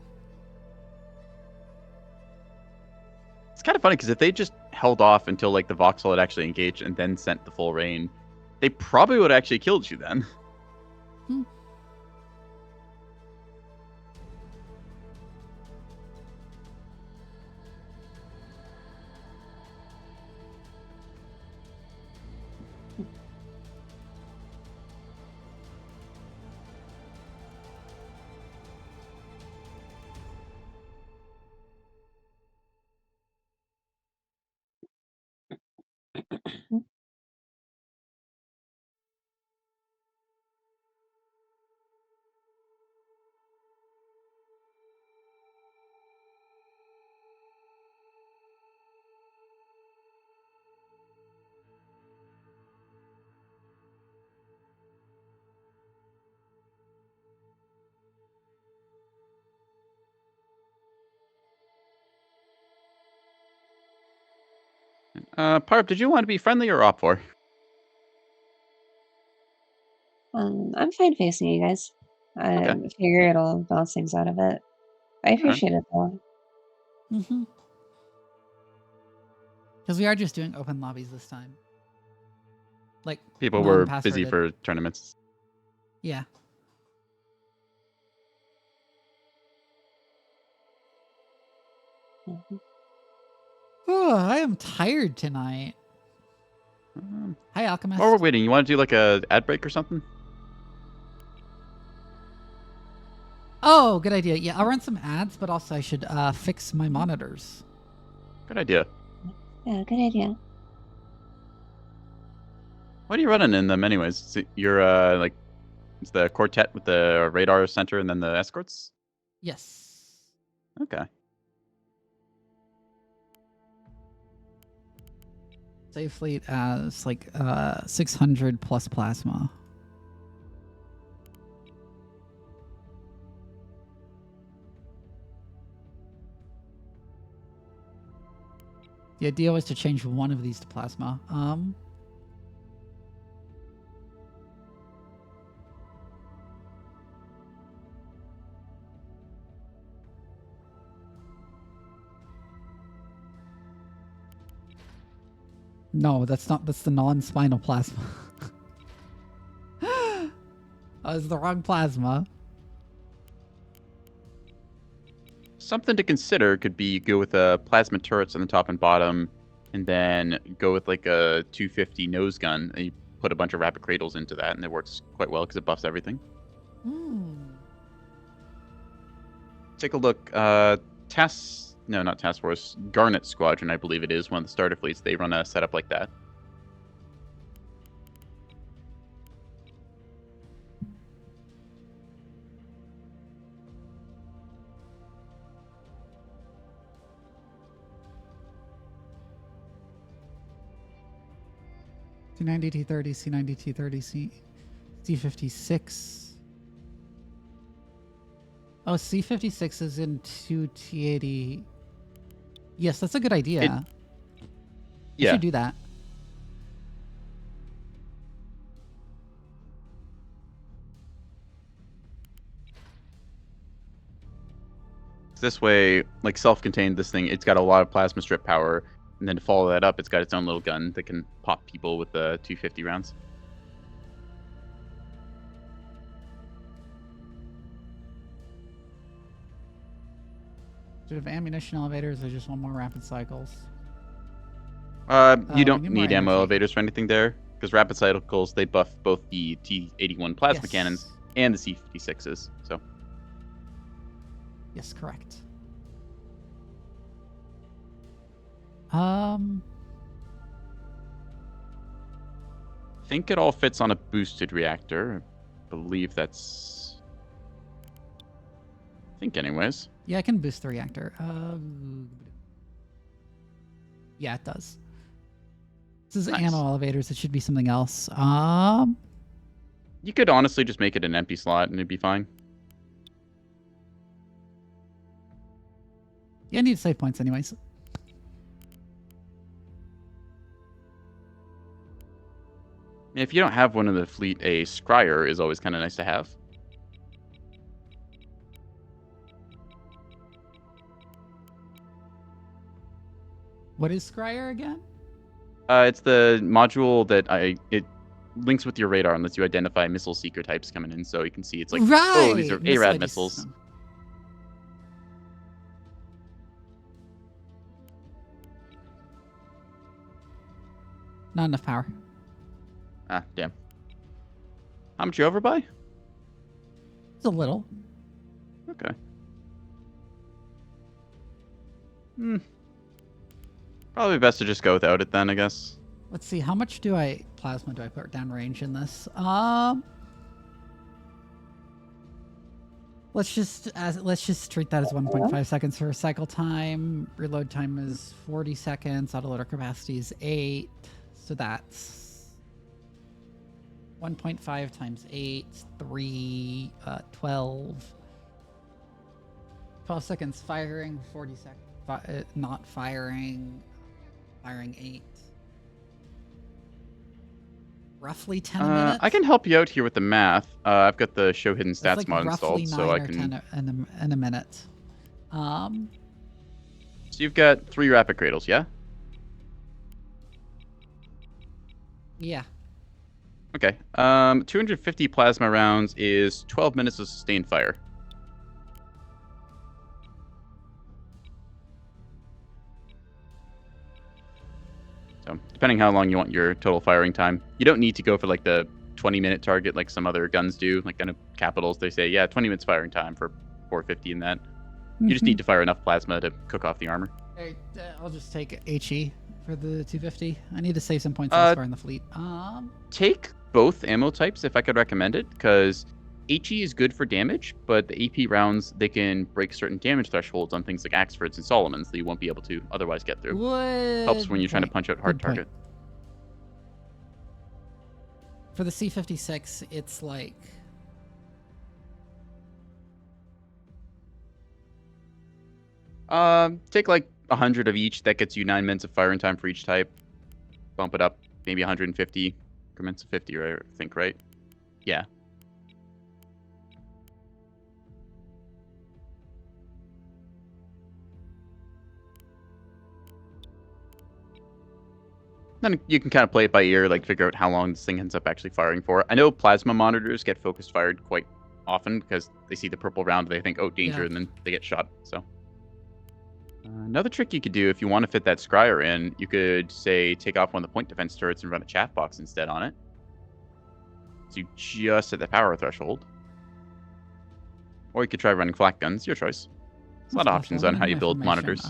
It's kind of funny because if they just held off until like the voxel had actually engaged and then sent the full rain, they probably would have actually killed you then. Parp, did you want to be friendly or opt for? I'm fine facing you guys. I Okay. figure it'll balance things out a bit. I appreciate it though. Mm-hmm. Because we are just doing open lobbies this time. Like People were busy non-passworded. for tournaments. Yeah. Mhm. Oh, I am tired tonight. Hi, Alchemist. While we're waiting, you want to do like a ad break or something? Oh, good idea. Yeah, I'll run some ads, but also I should fix my monitors. Good idea. Yeah, good idea. What are you running in them anyways? Is it your like it's the quartet with the radar center and then the escorts? Yes. Okay. Save fleet as like 600 plus plasma. The idea was to change one of these to plasma. No, that's not. That's the non-spinal plasma. That was the wrong plasma. Something to consider could be go with plasma turrets on the top and bottom, and then go with like a 250 nose gun. And you put a bunch of rapid cradles into that, and it works quite well because it buffs everything. Take a look. Not Task Force. Garnet Squadron, I believe it is, one of the starter fleets. They run a setup like that. C90, T30, C90, T30, C56. Oh, C56 is in 2T80. Yes, that's a good idea. I Yeah. should do that. This way, like self-contained, this thing, it's got a lot of plasma strip power, and then to follow that up, it's got its own little gun that can pop people with the 250 rounds. Do you have ammunition elevators or just one more rapid cycles? You don't we need more need ammo energy. elevators for anything there, because rapid cycles, they buff both the T81 plasma Yes. cannons and the C56s. So Yes, correct. I think it all fits on a boosted reactor. I believe that's. I think, anyways. Yeah, I can boost the reactor. Yeah, it does. This is Nice. ammo elevators. It should be something else. You could honestly just make it an empty slot and it'd be fine. Yeah, I need save points anyways. If you don't have one in the fleet, a scryer is always kind of nice to have. What is Scryer again? It's the module that it links with your radar and lets you identify missile seeker types coming in, so you can see it's like, oh, these are Right! ARAD ID missiles. system. Not enough power. Ah, damn. How much you over by? It's a little. Okay. Probably best to just go without it then, I guess. Let's see. How much plasma do I put down range in this? Let's just treat that as 1.5 seconds for cycle time. Reload time is 40 seconds. Autoloader capacity is 8. So that's 1.5 times 8, 3, 12. 12 seconds firing, 40 seconds not firing, firing 8. Roughly 10 a minute. I can help you out here with the math. I've got the show hidden That's stats like mod roughly installed, 9 so I or can. 10 in a minute. So you've got 3 rapid cradles, yeah? Yeah. Okay. 250 plasma rounds is 12 minutes of sustained fire. So, depending how long you want your total firing time, you don't need to go for like the 20-minute target like some other guns do. Like kind of Capitals, they say, yeah, 20 minutes firing time for 450 in that. You just need to fire enough plasma to cook off the armor. Alright, I'll just take HE for the 250. I need to save some points elsewhere in the fleet. Take both ammo types if I could recommend it, because HE is good for damage, but the AP rounds, they can break certain damage thresholds on things like Axfords and Solomons that you won't be able to otherwise get through. Helps when you're trying to punch out hard Good point. target. For the C56, it's like... Take like 100 of each. That gets you 9 minutes of firing time for each type. Bump it up, maybe 150 increments of 50, I think, right? Yeah. Then you can kind of play it by ear, like figure out how long this thing ends up actually firing for. I know plasma monitors get focused fired quite often because they see the purple round, they think, oh, danger, Yeah. and then they get shot. So another trick you could do if you want to fit that scryer in, you could say take off one of the point defense turrets and run a chaff box instead on it. So you just hit the power threshold. Or you could try running flak guns, your choice. There's a lot of options on how you build monitors.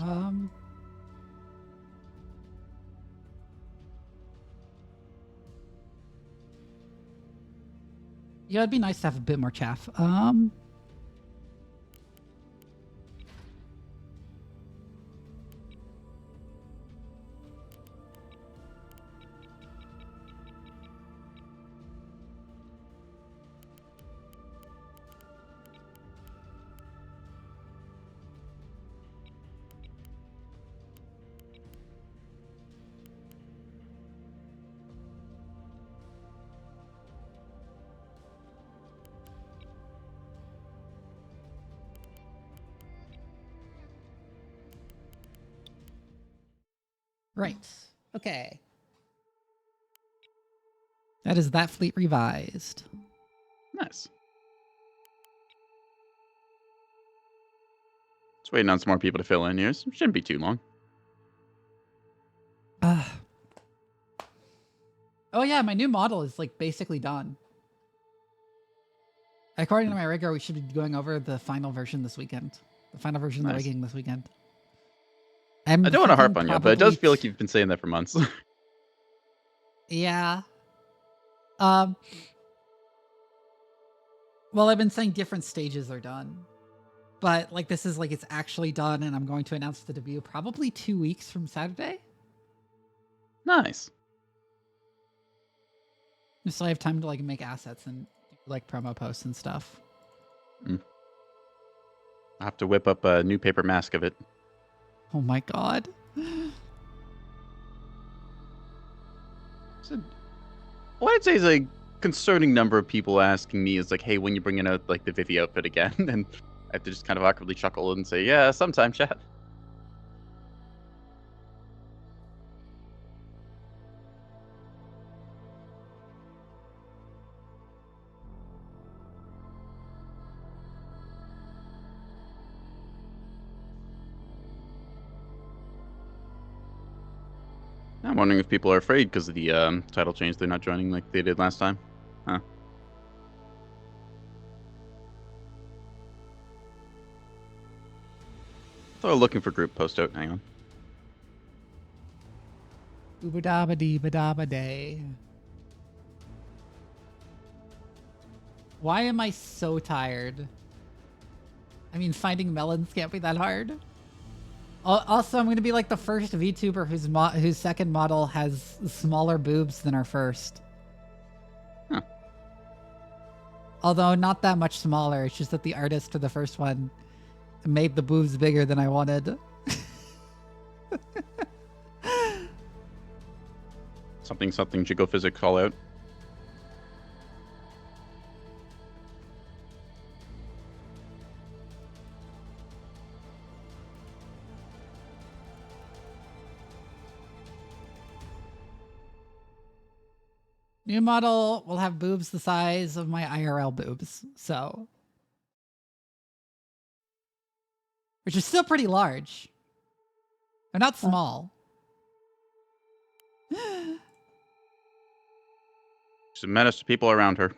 Yeah, it'd be nice to have a bit more chaff. Right. Okay. That is that fleet revised. Nice. Just waiting on some more people to fill in here. So shouldn't be too long. Oh yeah, my new model is like basically done. According to my rigger, we should be going over the final version this weekend. The final version of the Nice. rigging this weekend. I don't want to harp on you, but it does feel like probably you've been saying that for months. Yeah. Well, I've been saying different stages are done. But like this is like it's actually done and I'm going to announce the debut probably 2 weeks from Saturday. Nice. So I have time to like make assets and like promo posts and stuff. I'll have to whip up a new paper mask of it. Oh my god. So, what I'd say is a concerning number of people asking me is like, hey, when you bringing out like the Vivi outfit again? And I have to just kind of awkwardly chuckle and say, yeah, sometime, chat. I'm wondering if people are afraid because of the title change. They're not joining like they did last time. Huh. So looking for group post out. Hang on. Oobadaba dee badaba day. Why am I so tired? I mean, finding melons can't be that hard. Also, I'm going to be like the first VTuber whose second model has smaller boobs than our first. Huh. Although not that much smaller. It's just that the artist for the first one made the boobs bigger than I wanted. Something should go physics call out. New model will have boobs the size of my IRL boobs, so. Which is still pretty large. They're not small. She's a menace to people around her.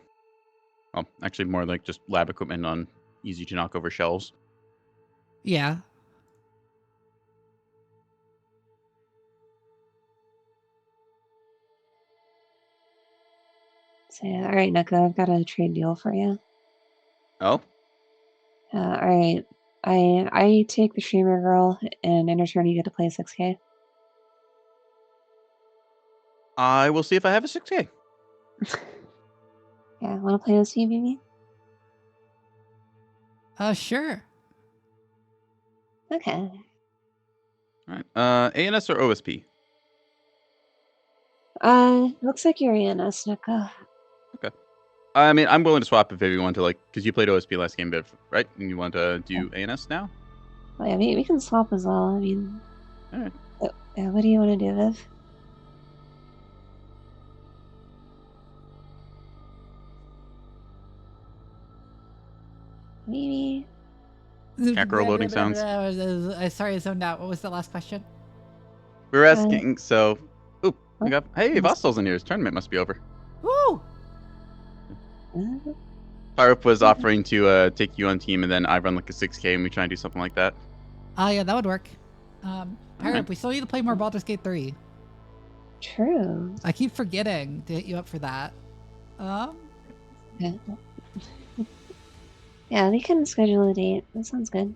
Well, actually more like just lab equipment on easy to knock over shelves. Yeah. So, all right, Nuka, I've got a trade deal for you. Oh? All right, I take the streamer girl, and in return, you get to play 6K. I will see if I have a 6K. Yeah, want to play with you, Vivi? Sure. Okay. Alright. ANS or OSP? Looks like you're ANS, Nuka. Okay. I mean, I'm willing to swap if you want to, like, because you played OSP last game, right? And you want to do ANS now? Well, yeah, we can swap as well. I mean, Alright. yeah, what do you want to do, Viv? Maybe. Catgirl loading sounds. Sorry, I zoned out. What was the last question? We were asking, so... Ooh, we What? got... Hey, Vostal's in here. His tournament must be over. Woo! Pyrup was offering to take you on team, and then I run like a 6K, and we try and do something like that. Yeah, that would work. Hurry Alright. up, we still need to play more Baldur's Gate 3. True. I keep forgetting to hit you up for that. Yeah. Yeah, we can schedule a date. That sounds good.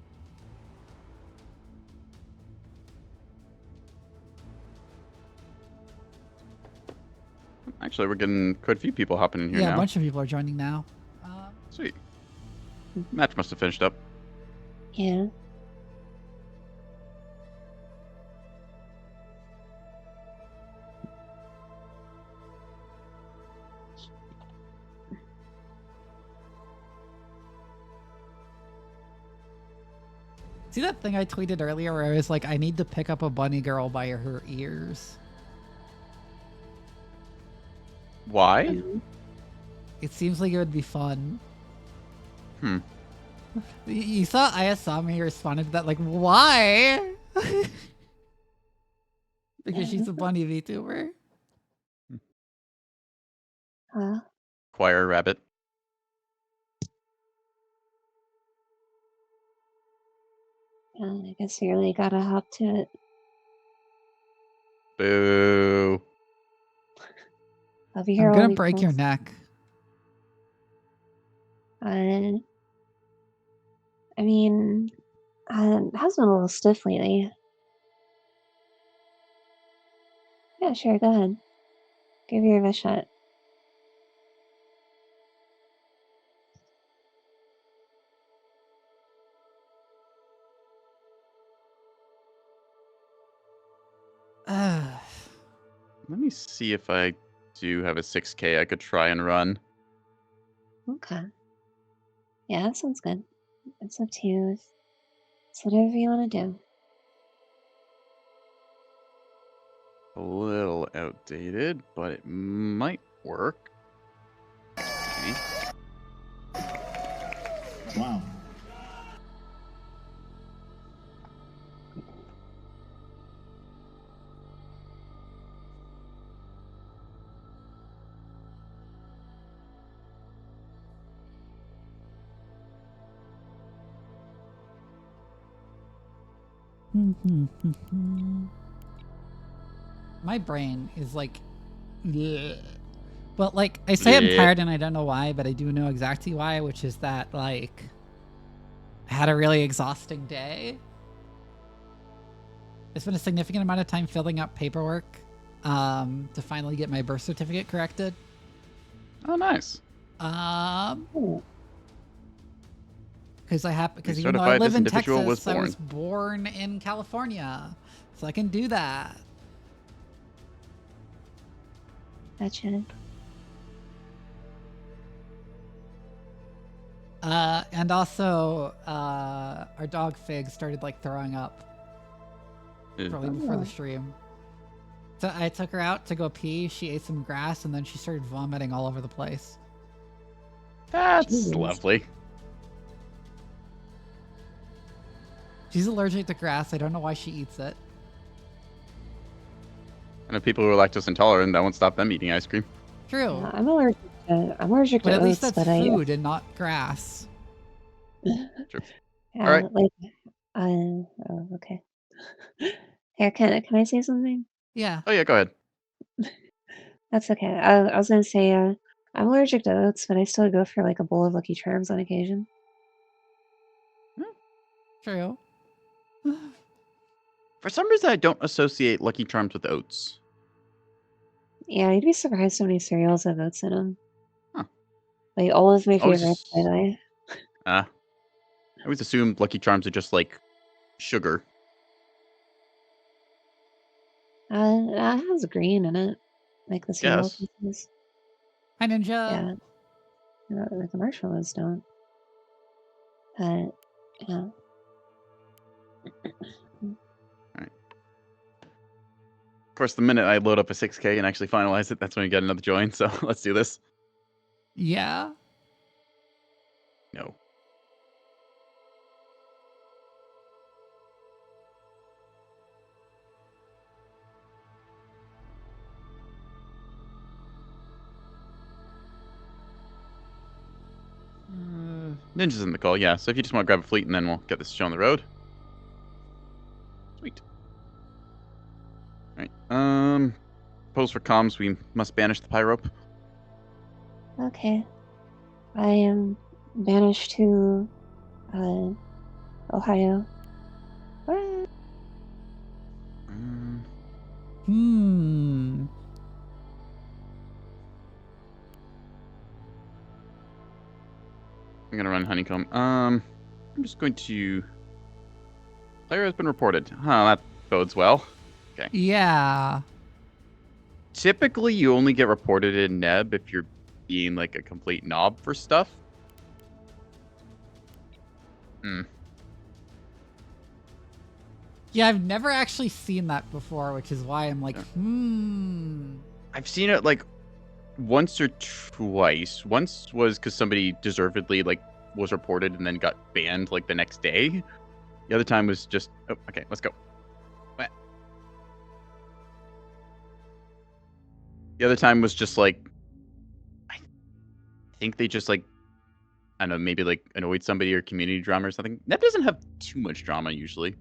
Actually, we're getting quite a few people hopping in here Yeah, now. a bunch of people are joining now. Sweet. Match must have finished up. Yeah. See that thing I tweeted earlier where I was like, I need to pick up a bunny girl by her ears. Why? It seems like it would be fun. Hmm. You saw Ayasami responded to that like, why? Because she's a bunny VTuber. Huh? Choir rabbit. I guess you really gotta hop to it. Boo. I'll be here I'm all gonna week. break your folks. neck. I mean, it has been a little stiff lately. Yeah, sure, go ahead. Give your best shot. Let me see if I do have a 6K I could try and run. Okay. Yeah, that sounds good. It's up to you. It's whatever you want to do. A little outdated, but it might work. Maybe. Wow. My brain is like, bleh. But like, I say I'm Bleh. tired and I don't know why, but I do know exactly why, which is that like, I had a really exhausting day. I spent a significant amount of time filling out paperwork to finally get my birth certificate corrected. Oh, nice. Ooh, Because You even though I certified live this in individual Texas, was I born. was born in California, so I can do that. gotcha. And also, our dog Fig started like throwing up probably before the Oh. stream. So I took her out to go pee. She ate some grass and then she started vomiting all over the place. That's Jesus. lovely. She's allergic to grass. I don't know why she eats it. I know people who are lactose intolerant, that won't stop them eating ice cream. True. Yeah, I'm allergic But to at least oats, that's but food and not grass. True. yeah, Alright. like, oh, okay. Here, can I say something? Yeah. Oh yeah, go ahead. That's okay. I was gonna say, I'm allergic to oats, but I still go for like a bowl of Lucky Charms on occasion. True. For some reason, I don't associate Lucky Charms with oats. Yeah, you'd be surprised how many cereals have oats in them. Huh. Like all of my Always favorites, by the way. I always assumed Lucky Charms are just like sugar. It has green in it, like the cereal Yes. pieces. Hi, Ninja. Yeah, the marshmallows don't. But yeah. Of course, the minute I load up a 6K and actually finalize it, that's when we get another join. So let's do this. Yeah. No. Ninja's in the call, yeah. So if you just want to grab a fleet and then we'll get this show on the road. Sweet. Alright. Pose for comms, we must banish the pyrope. Okay. I am banished to Ohio. What? Hmm. I'm gonna run honeycomb. I'm just going to. Player has been reported. Huh, that bodes well. Yeah. Typically, you only get reported in Neb if you're being like a complete knob for stuff. Yeah, I've never actually seen that before, which is why I'm like, I've seen it like once or twice. Once was because somebody deservedly like was reported and then got banned like the next day. The other time was just, oh, okay, let's go. What? The other time was just like, I think they just like, I don't know, maybe like annoyed somebody or community drama or something. That doesn't have too much drama usually.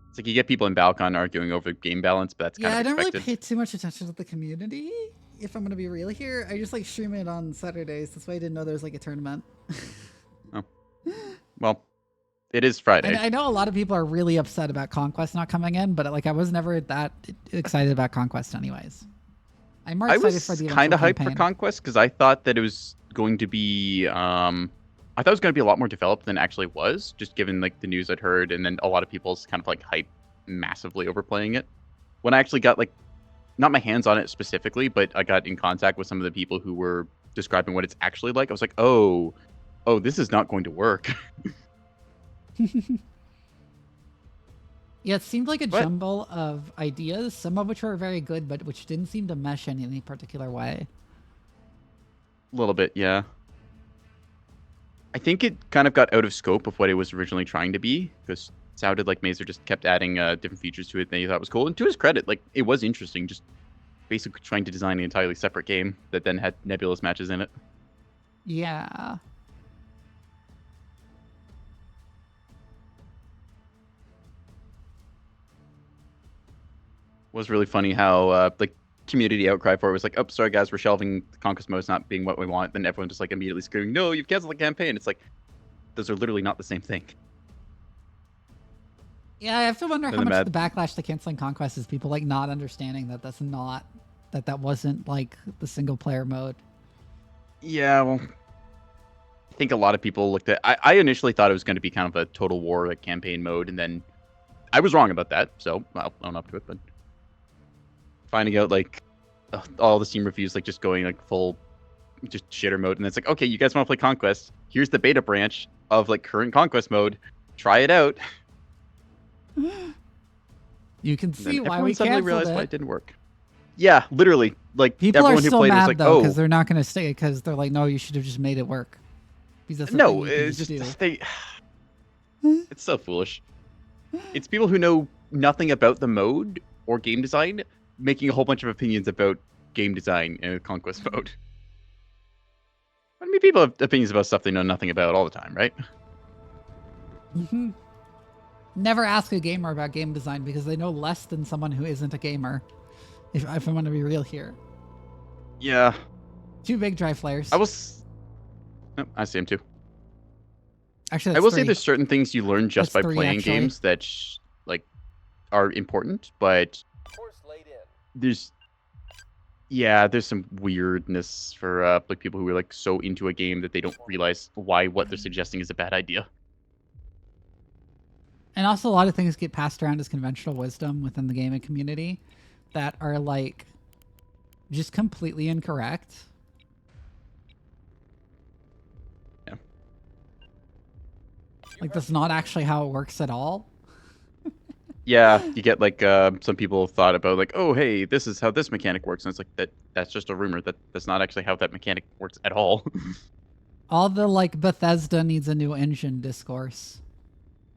It's like you get people in Balcon arguing over game balance, but that's kind yeah, of I don't really expected. pay too much attention to the community. If I'm gonna be real here, I just like stream it on Saturdays. That's why I didn't know there was like a tournament. Oh, well, it is Friday. I know a lot of people are really upset about Conquest not coming in, but like I was never that excited about Conquest anyways. I'm more I excited was for the kind of eventual hyped for campaign. Conquest because I thought that it was going to be, I thought it was going to be a lot more developed than it actually was, just given like the news I'd heard, and then a lot of people's kind of like hype massively overplaying it. When I actually got like, not my hands on it specifically, but I got in contact with some of the people who were describing what it's actually like, I was like, oh, this is not going to work. Yeah, it seemed like a What? jumble of ideas, some of which were very good, but which didn't seem to mesh in any particular way. A little bit, yeah. I think it kind of got out of scope of what it was originally trying to be, because it sounded like Mazer just kept adding different features to it that he thought was cool. And to his credit, like it was interesting, just basically trying to design an entirely separate game that then had Nebulous matches in it. Yeah. Was really funny how like community outcry for it was like, oh, sorry guys, we're shelving the Conquest mode not being what we want. Then everyone just like immediately screaming, no, you've canceled the campaign. It's like, those are literally not the same thing. Yeah, I have to wonder Then how the much the backlash to canceling Conquest is people like not understanding that that wasn't like the single player mode. Yeah, well, I think a lot of people looked at. I initially thought it was going to be kind of a Total War like campaign mode, and then I was wrong about that. So I'll own up to it. But finding out like all the Steam reviews like just going like full just shitter mode, and it's like, okay, you guys want to play Conquest? Here's the beta branch of like current Conquest mode. Try it out. You can And then see why everyone we suddenly canceled realized it. why it didn't work. Yeah, literally. Like People are everyone who still played it was mad like, though oh, because they're not going to stay because they're like, no, you should have just made it work. Because that's the no, thing you can it's just do. just they. It's so foolish. It's people who know nothing about the mode or game design making a whole bunch of opinions about game design in a Conquest mode. I mean, people have opinions about stuff they know nothing about all the time, right? Mhm. Never ask a gamer about game design because they know less than someone who isn't a gamer. If I want to be real here. Yeah, Two big dry flares. I was. Oh, I see him too. Actually, I that's will say three. there's certain things you learn just That's by three, playing actually. games that like are important, but Course laid in. there's some weirdness for like people who are like so into a game that they don't realize why what they're suggesting is a bad idea. And also a lot of things get passed around as conventional wisdom within the gaming community that are like just completely incorrect. Yeah. Like that's not actually how it works at all. Yeah, you get like some people have thought about like, oh hey, this is how this mechanic works, and it's like that's just a rumor. That's not actually how that mechanic works at all. All the like Bethesda needs a new engine discourse.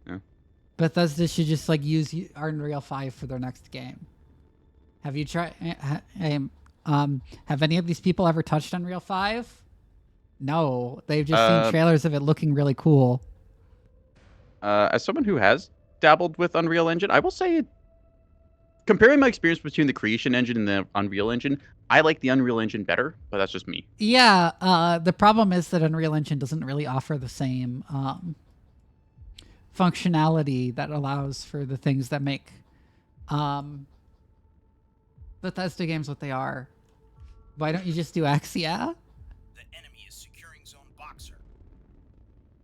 Yeah. Bethesda should just like use Unreal 5 for their next game. Have you tried? Have any of these people ever touched Unreal 5? No, they've just seen trailers of it looking really cool. As someone who has dabbled with Unreal Engine, I will say, comparing my experience between the Creation Engine and the Unreal Engine, I like the Unreal Engine better, but that's just me. Yeah, the problem is that Unreal Engine doesn't really offer the same functionality that allows for the things that make Bethesda games what they are. Why don't you just do X? Yeah? The enemy is securing zone boxer.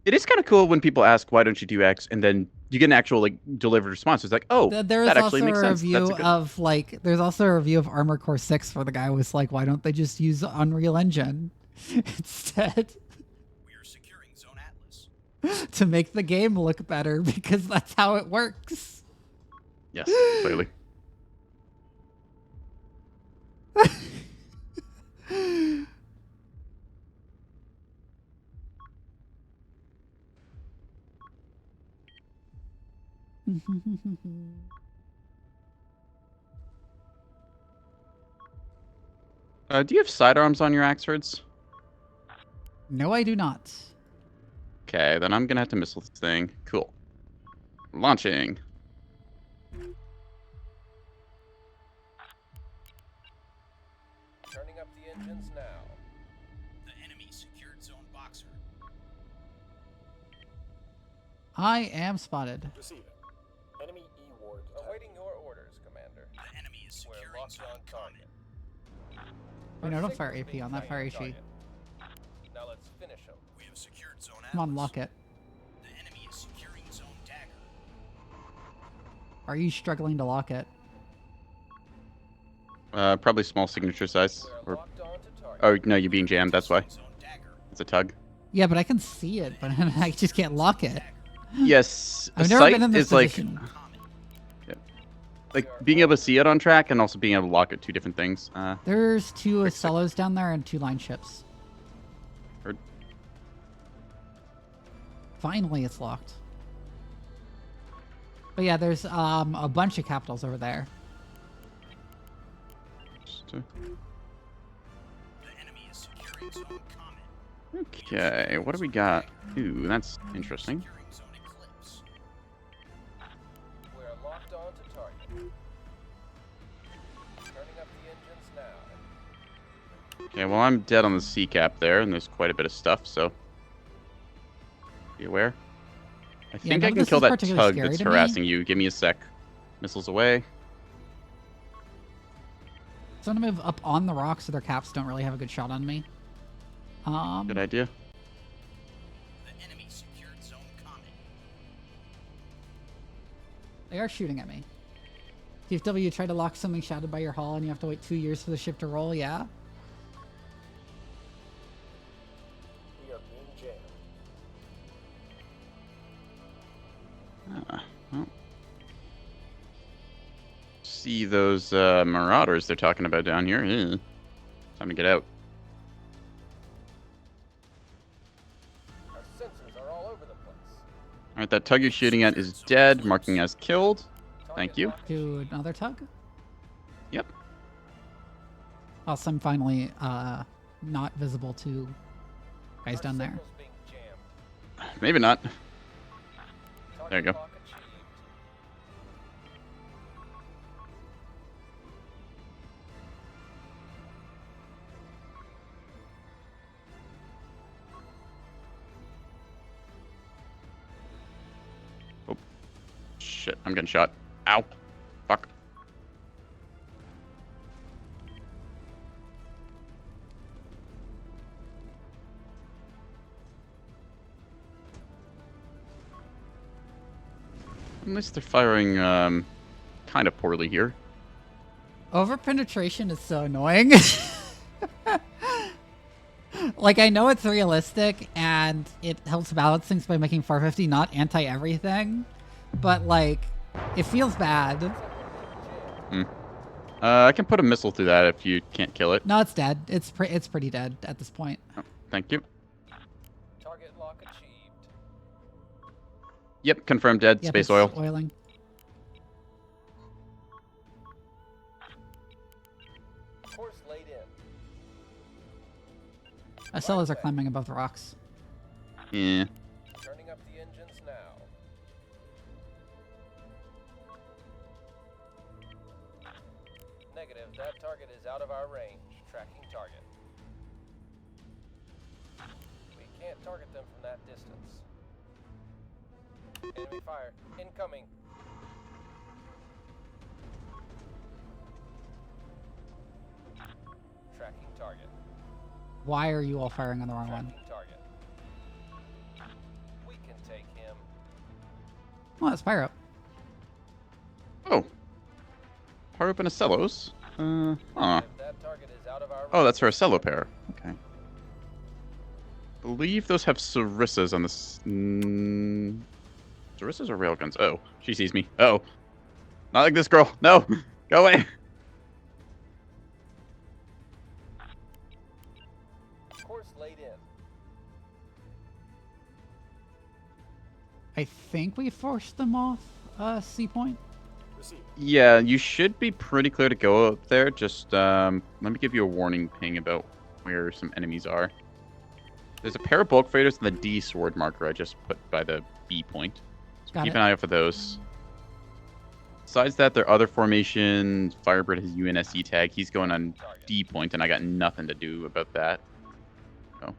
It is kind of cool when people ask, why don't you do X? And then you get an actual like delivered response. It's like, oh, There is that also actually makes a sense. review That's a good... of like, there's also a review of Armored Core 6 where the guy was like, why don't they just use Unreal Engine instead We are securing zone Atlas. to make the game look better because that's how it works. Yes, clearly. Do you have sidearms on your Axfords? No, I do not. Okay, then I'm gonna have to missile this thing. Cool. Launching. Turning up the engines now. The enemy secured zone boxer. I am spotted. Receiving. Enemy E-ward. Awaiting your orders, Commander. The enemy is We're securing locked zone on common. target. Wait, no, Our don't fire signal's AP being on that. Fire trained HE. target. Now let's finish him. We have secured zone Come on, Atlas. lock it. The enemy is securing zone dagger. Are you struggling to lock it? Probably small signature size. We're Or locked on to target. oh no, you're being jammed. That's why. Zone dagger. It's a tug. Yeah, but I can see it, but I just can't lock it. Yes, a I've never sight been in this is like position. being able to see it on track and also being able to lock it. Two different things. There's two Quick sec. Ocellos down there and two line ships. Heard. Finally, it's locked. But yeah, there's a bunch of capitals over there. Just, The enemy is securing zone common. okay, what do we got? Ooh, that's interesting. Securing zone eclipse. We're locked on to target. Turning up the engines now. Okay, well I'm dead on the C cap there, and there's quite a bit of stuff, so be aware. I think none I of can this kill is that particularly tug scary that's to me. harassing you. Give me a sec. Missiles away. So I'm gonna move up on the rocks so their caps don't really have a good shot on me. Good idea. The enemy secured zone common. They are shooting at me. TFW tried to lock something shadowed by your hull and you have to wait 2 years for the ship to roll, yeah? We are being jammed. Well. See those marauders they're talking about down here. Time to get out. Our sensors are all over the place. Alright, that tug you're shooting at is dead, marking as killed. Thank Target you. lock Do another tug? Yep. Also, I'm finally not visible to guys Our down there. signal's being jammed. Maybe not. Target There you go. lock achieved. Shit, I'm getting shot. Ow. Fuck. At least they're firing kind of poorly here. Over-penetration is so annoying. Like, I know it's realistic and it helps balance things by making 450 not anti-everything, but, like, it feels bad. I can put a missile through that if you can't kill it. No, it's dead. It's pretty dead at this point. Oh, thank you. Target lock achieved. Yep, confirmed dead. Yep, Space it's oil. Oiling. Course laid in. Ocellos are climbing above the rocks. Yeah. Turning up the engines now. Negative. That target is out of our range. Tracking target. We can't target them from that distance. Enemy fire. Incoming. Tracking target. Why are you all firing on the wrong one? Tracking target. We can take him. Oh, that's Pyro. Oh. Power up in Ocellos. Huh. That target is out of our Oh, that's for a Ocello pair. Okay. Believe those have Sarissas on this. Sarissas or railguns? Oh, she sees me. Oh. Not like this girl. No. Go away. Course laid in. I think we forced them off C point. Received. Yeah, you should be pretty clear to go up there. Just let me give you a warning ping about where some enemies are. There's a pair of bulk freighters and the D sword marker I just put by the B point. So Got keep it. an eye out for those. Besides that, there are other formations. Firebird has UNSC tag. He's going on D point, and I got nothing to do about that. So.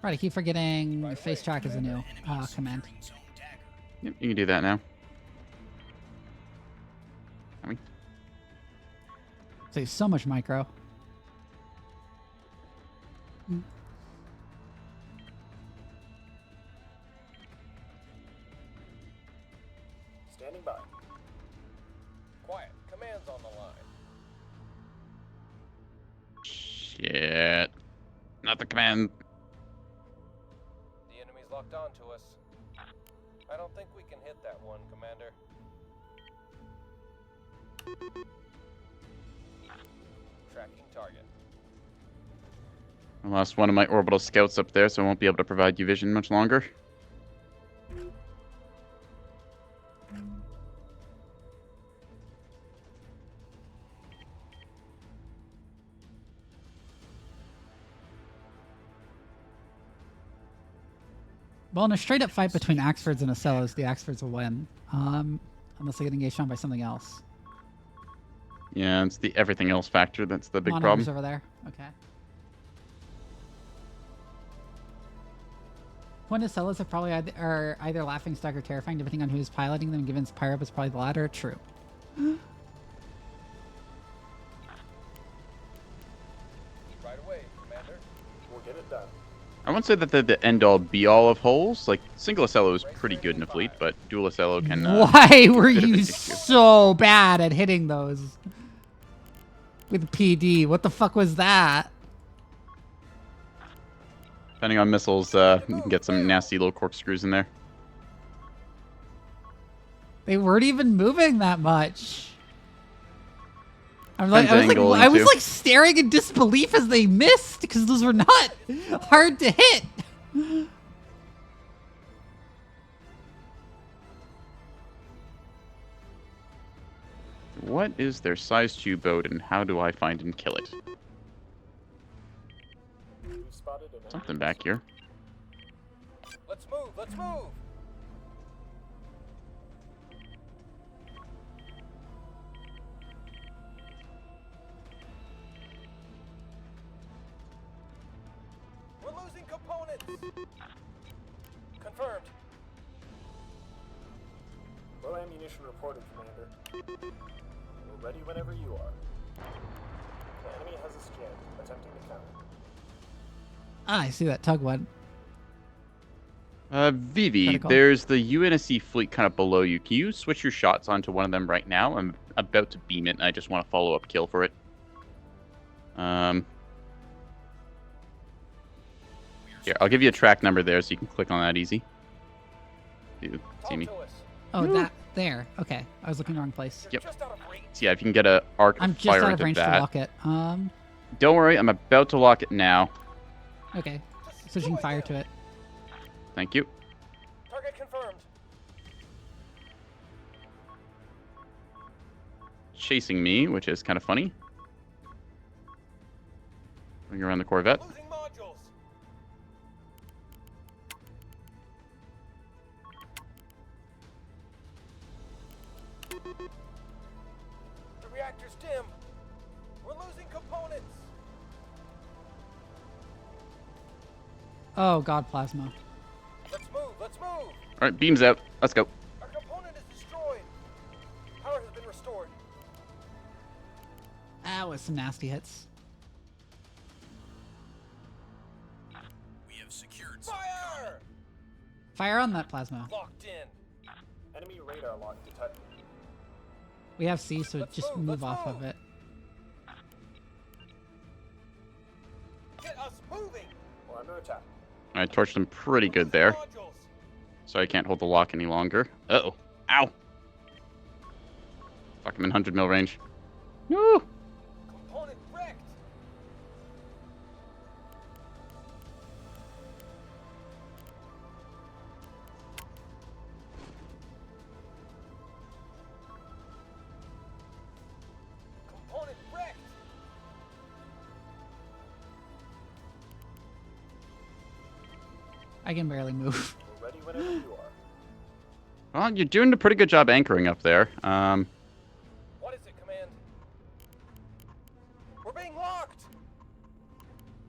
Right, I keep forgetting face track is a new command. Yep, you can do that now. Coming. Saves so much micro. Standing by. Quiet. Commands on the line. Shit. Not the command. The enemy's locked on to us. I don't think we can hit that one, Commander. Tracking target. I lost one of my orbital scouts up there, so I won't be able to provide you vision much longer. Well, in a straight up fight between Axfords and Ocellos, the Axfords will win. Unless they get engaged on by something else. Yeah, it's the everything else factor that's the big Monitors problem. over there. Okay. When Ocellos are probably either laughing stock or terrifying, depending on who's piloting them. Given Pyro is probably the latter. True. Right away, Commander. We'll get it done. I won't say that they're the end-all be-all of holes. Like, single Ocello is pretty good in a fleet, but dual Ocello can... Why were bit of you an issue. so bad at hitting those? With PD. What the fuck was that? Depending on missiles, you can get some nasty little corkscrews in there. They weren't even moving that much. Depends angle I was too. like staring in disbelief as they missed because those were not hard to hit. What is their size 2 boat, and how do I find and kill it? We've spotted an Something back here. Let's move. Let's move. We're losing components. Confirmed. Low ammunition reported, Commander. We're ready whenever you are. The enemy has us jammed, attempting to counter. Ah, I see that tug one. Vivi, Critical. there's the UNSC fleet kind of below you. Can you switch your shots onto one of them right now? I'm about to beam it, and I just want to follow up kill for it. Here, I'll give you a track number there so you can click on that easy. You see me? Talk to us. Oh, that there. Okay, I was looking the wrong place. Yep. Just out of range. So yeah, if you can get a arc I'm of just fire out of into range to that. lock it. Don't worry, I'm about to lock it now. Okay, switching fire to it. Thank you. Target confirmed. Chasing me, which is kind of funny. Going around the Corvette. Losing modules. The reactor's dim. We're losing components. Oh god, plasma. Let's move. Let's move. All right, beams out. Let's go. Our component is destroyed. Power has been restored. That was some nasty hits. We have secured Fire! Fire on that plasma. Locked in. Enemy radar lock detected. We have C, so Let's just move, move let's off move. of it. Get us moving. We're under attack. I torched him pretty good there. So I can't hold the lock any longer. Uh-oh. Ow! Fuck, I'm in 100 mil range. No! Component wrecked. Component wrecked. I can barely move. We're ready whenever you are. Well, you're doing a pretty good job anchoring up there. What is it, Command? We're being locked.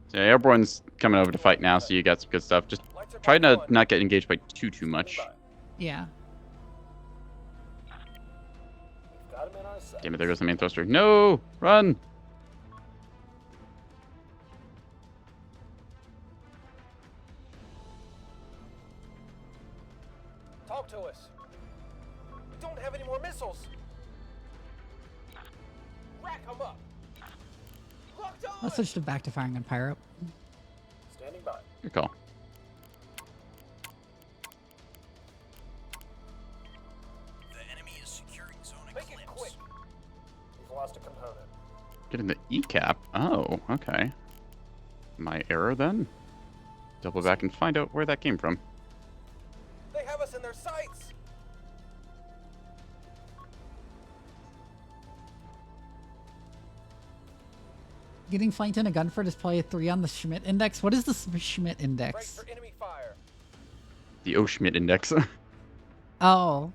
So yeah, Airborne's coming over to fight now, so you got some good stuff. Just Lights are try back to on. not get engaged by too much. Standing Yeah. by. We've got him in our sights. Damn it, there goes the main thruster. No! Run! Talk to us. We don't have any more missiles. Rack them up. Locked on. Let's switch back to firing on Pyro. Standing by. Good call. The enemy is securing zone Make it quick. eclipse. We've lost a component. Getting the E-cap. Oh, okay. My error then? Double back and find out where that came from. They have us in their sights. Getting flanked in a gun for display 3 on the Schmidt index. What is the Schmidt Brace index? for enemy fire. The O-Schmidt index. Oh,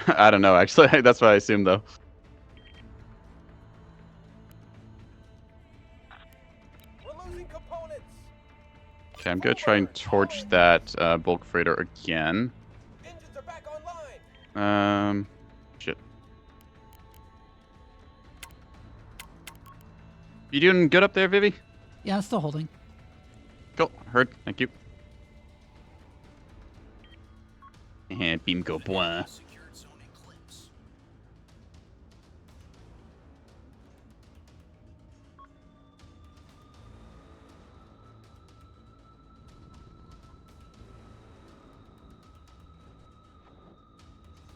I don't know, actually. That's what I assumed, though. We're losing components. Okay, I'm gonna try and torch that bulk freighter again. Engines are back online. Shit. You doing good up there, Vivi? yeah, I'm still holding. Cool. Heard. Thank you. And beam go The blah. enemy has secured zone eclipse.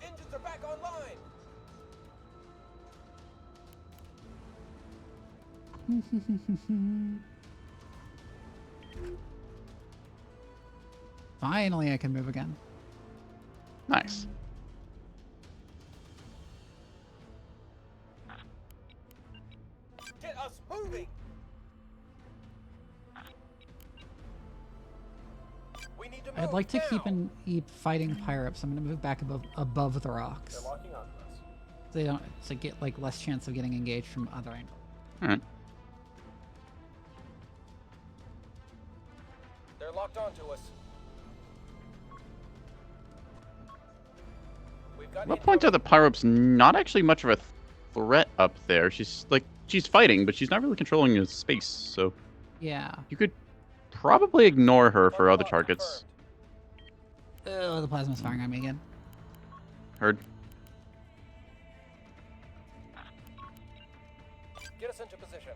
Engines are back online. Finally, I can move again. Nice. Get us moving. We need to move I'd like to keep now. keep fighting Pyrops. I'm gonna move back above the They're rocks. locking on to us. So they don't so get like less chance of getting engaged from other angles. Alright. They're locked onto us. We've got I'll point out that Pyrope's not actually much of a threat up there. She's fighting, but she's not really controlling the space, so Yeah. you could probably ignore her for Lock other lock targets. Oh, the plasma's firing on me again. Heard. confirmed. Get us into position.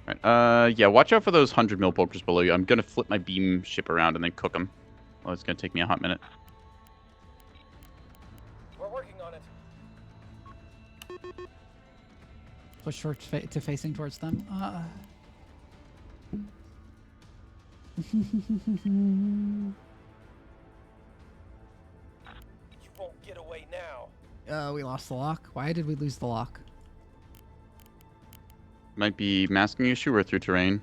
Right. Yeah, watch out for those 100 mil bulkers below you. I'm gonna flip my beam ship around and then cook them. Oh, it's gonna take me a hot minute. We're working on it. Push to facing towards them. You won't get away now. We lost the lock. Why did we lose the lock? Might be masking issue or through terrain.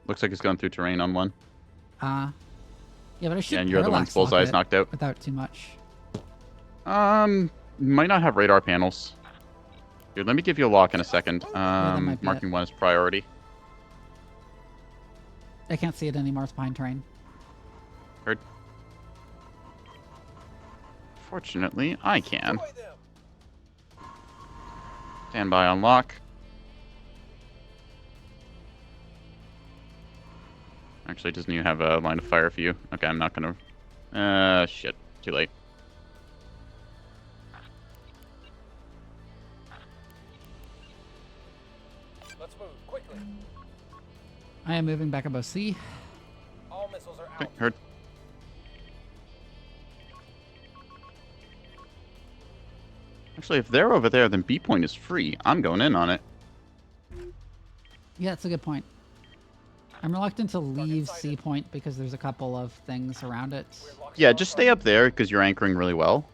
Looks like it's gone through terrain on one. Yeah, but I should. Yeah, and your other one's parallax lock bullseye's it knocked out. without too much. Might not have radar panels. Here, let me give you a lock in a second. that might be Marking one as priority. I can't see it anymore. It's behind terrain. Heard. Fortunately, I can. Destroy them. Stand by on lock. Actually, it doesn't even have a line of fire for you. Okay, I'm not gonna... shit. Too late. Let's move quickly. I am moving back above C. missiles are Okay, out. heard. Actually, if they're over there, then B point is free. I'm going in on it. Yeah, that's a good point. I'm reluctant to leave C point because there's a couple of things around it. We're locking Yeah, on just stay target. up there because you're anchoring really well.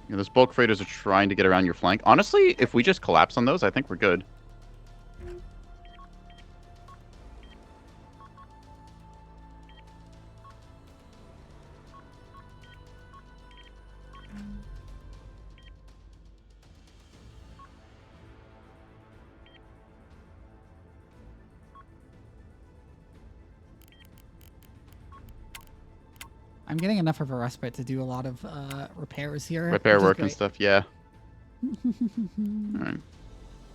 Yeah, those bulk freighters are trying to get around your flank. Honestly, if we just collapse on those, I think we're good. I'm getting enough of a respite to do a lot of repairs here. Repair which is work and great. stuff, yeah. Alright.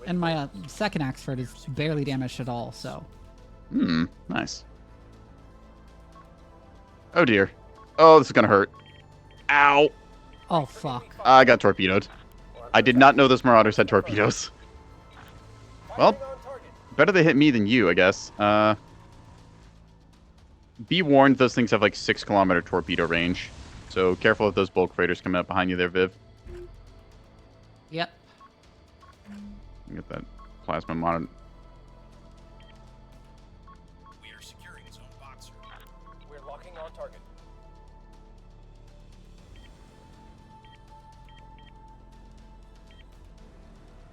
And my second Axford is barely damaged at all, so. Nice. Oh dear. Oh, this is gonna hurt. Ow! Oh, fuck. I got torpedoed. I did not know those Marauders had torpedoes. Well, Firing on target. better they hit me than you, I guess. Be warned, those things have like 6-kilometer torpedo range. So careful of those bulk freighters coming up behind you there, Viv. Yep. Get that plasma monitor. We are securing zone boxer. We're locking on target.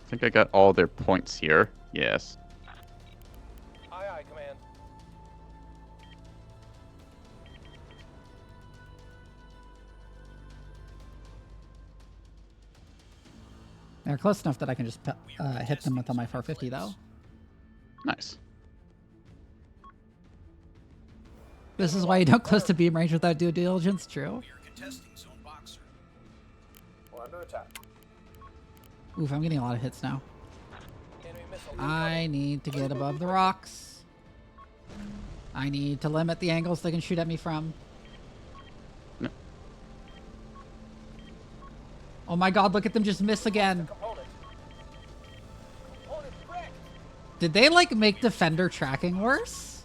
I think I got all their points here. Yes. Aye, aye, command. They're close enough that I can just hit them with on my 450, though. Nice. This is why you don't close to beam range without due diligence, true? We are contesting zone boxer. We're under attack. Oof, I'm getting a lot of hits now. Enemy missile. I need to get above the rocks. I need to limit the angles they can shoot at me from. No. Oh my god, look at them just miss again. Component. Component wrecked. Did they, like, make defender tracking worse?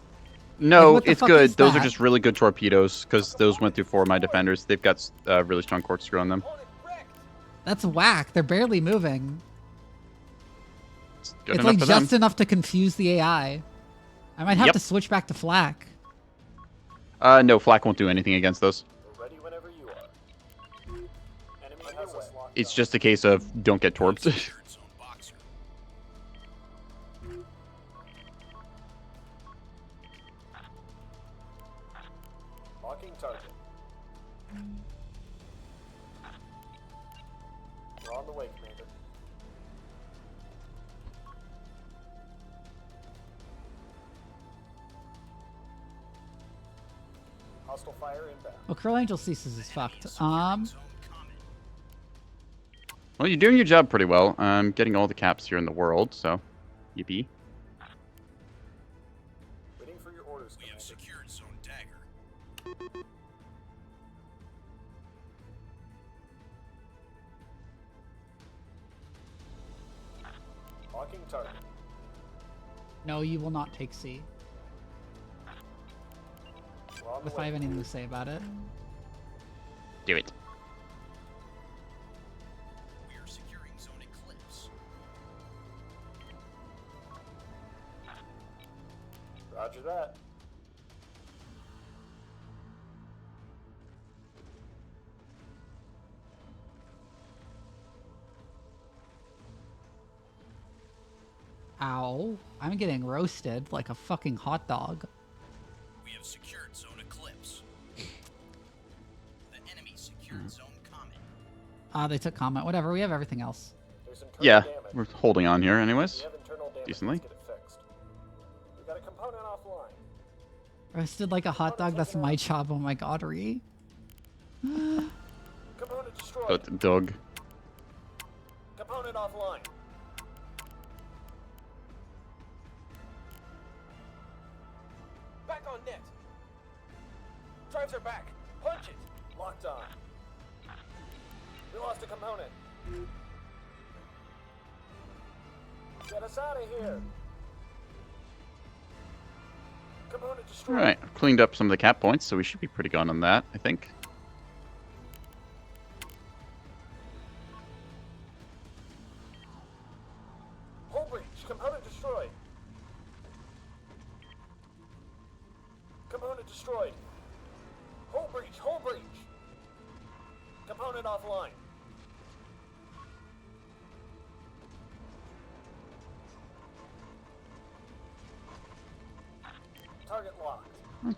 No, what the it's fuck good. is Those are that? just really good torpedoes because those went through 4 of my defenders. They've got really strong corkscrew on them. Component wrecked. That's whack. They're barely moving. It's good It's enough like for just them. enough to confuse the AI. I might have Yep. to switch back to flak. No, flak won't do anything against those. We're ready whenever you are. Enemy has us locked It's down. just a case of don't get torped. Secured zone boxer. Locking target. We're on the way, Commander. Hostile fire inbound. Well, Curl Angel Ceases is fucked. Zone common. Well, you're doing your job pretty well. I'm getting all the caps here in the world, so yippee. Waiting for your orders, We have Commander. secured zone dagger. Locking target. No, you will not take C. We're on the If I have way. anything to say about it. Do it. We are securing zone eclipse. Roger that. Ow. I'm getting roasted like a fucking hot dog. We have secured zone eclipse. The enemy secured zone comet. Ah, they took comment. Whatever, we have everything else. There's internal Yeah, damage. we're holding on here We anyways. have internal damage. Decently. Let's get it fixed. We got a component offline. Roasted like a hot dog, that's my job. Oh my god, Ree. Component destroyed. Oh, it's a dog. Component offline. Back on net. Drives are back. Punch it. Locked on. Reloading. lost a component. Get us out of here. Component destroyed. All right, I've cleaned up some of the cap points, so we should be pretty good on that, I think. Hull breach. Component destroyed. Component destroyed. Hull breach. Hull breach. Component offline. Target locked.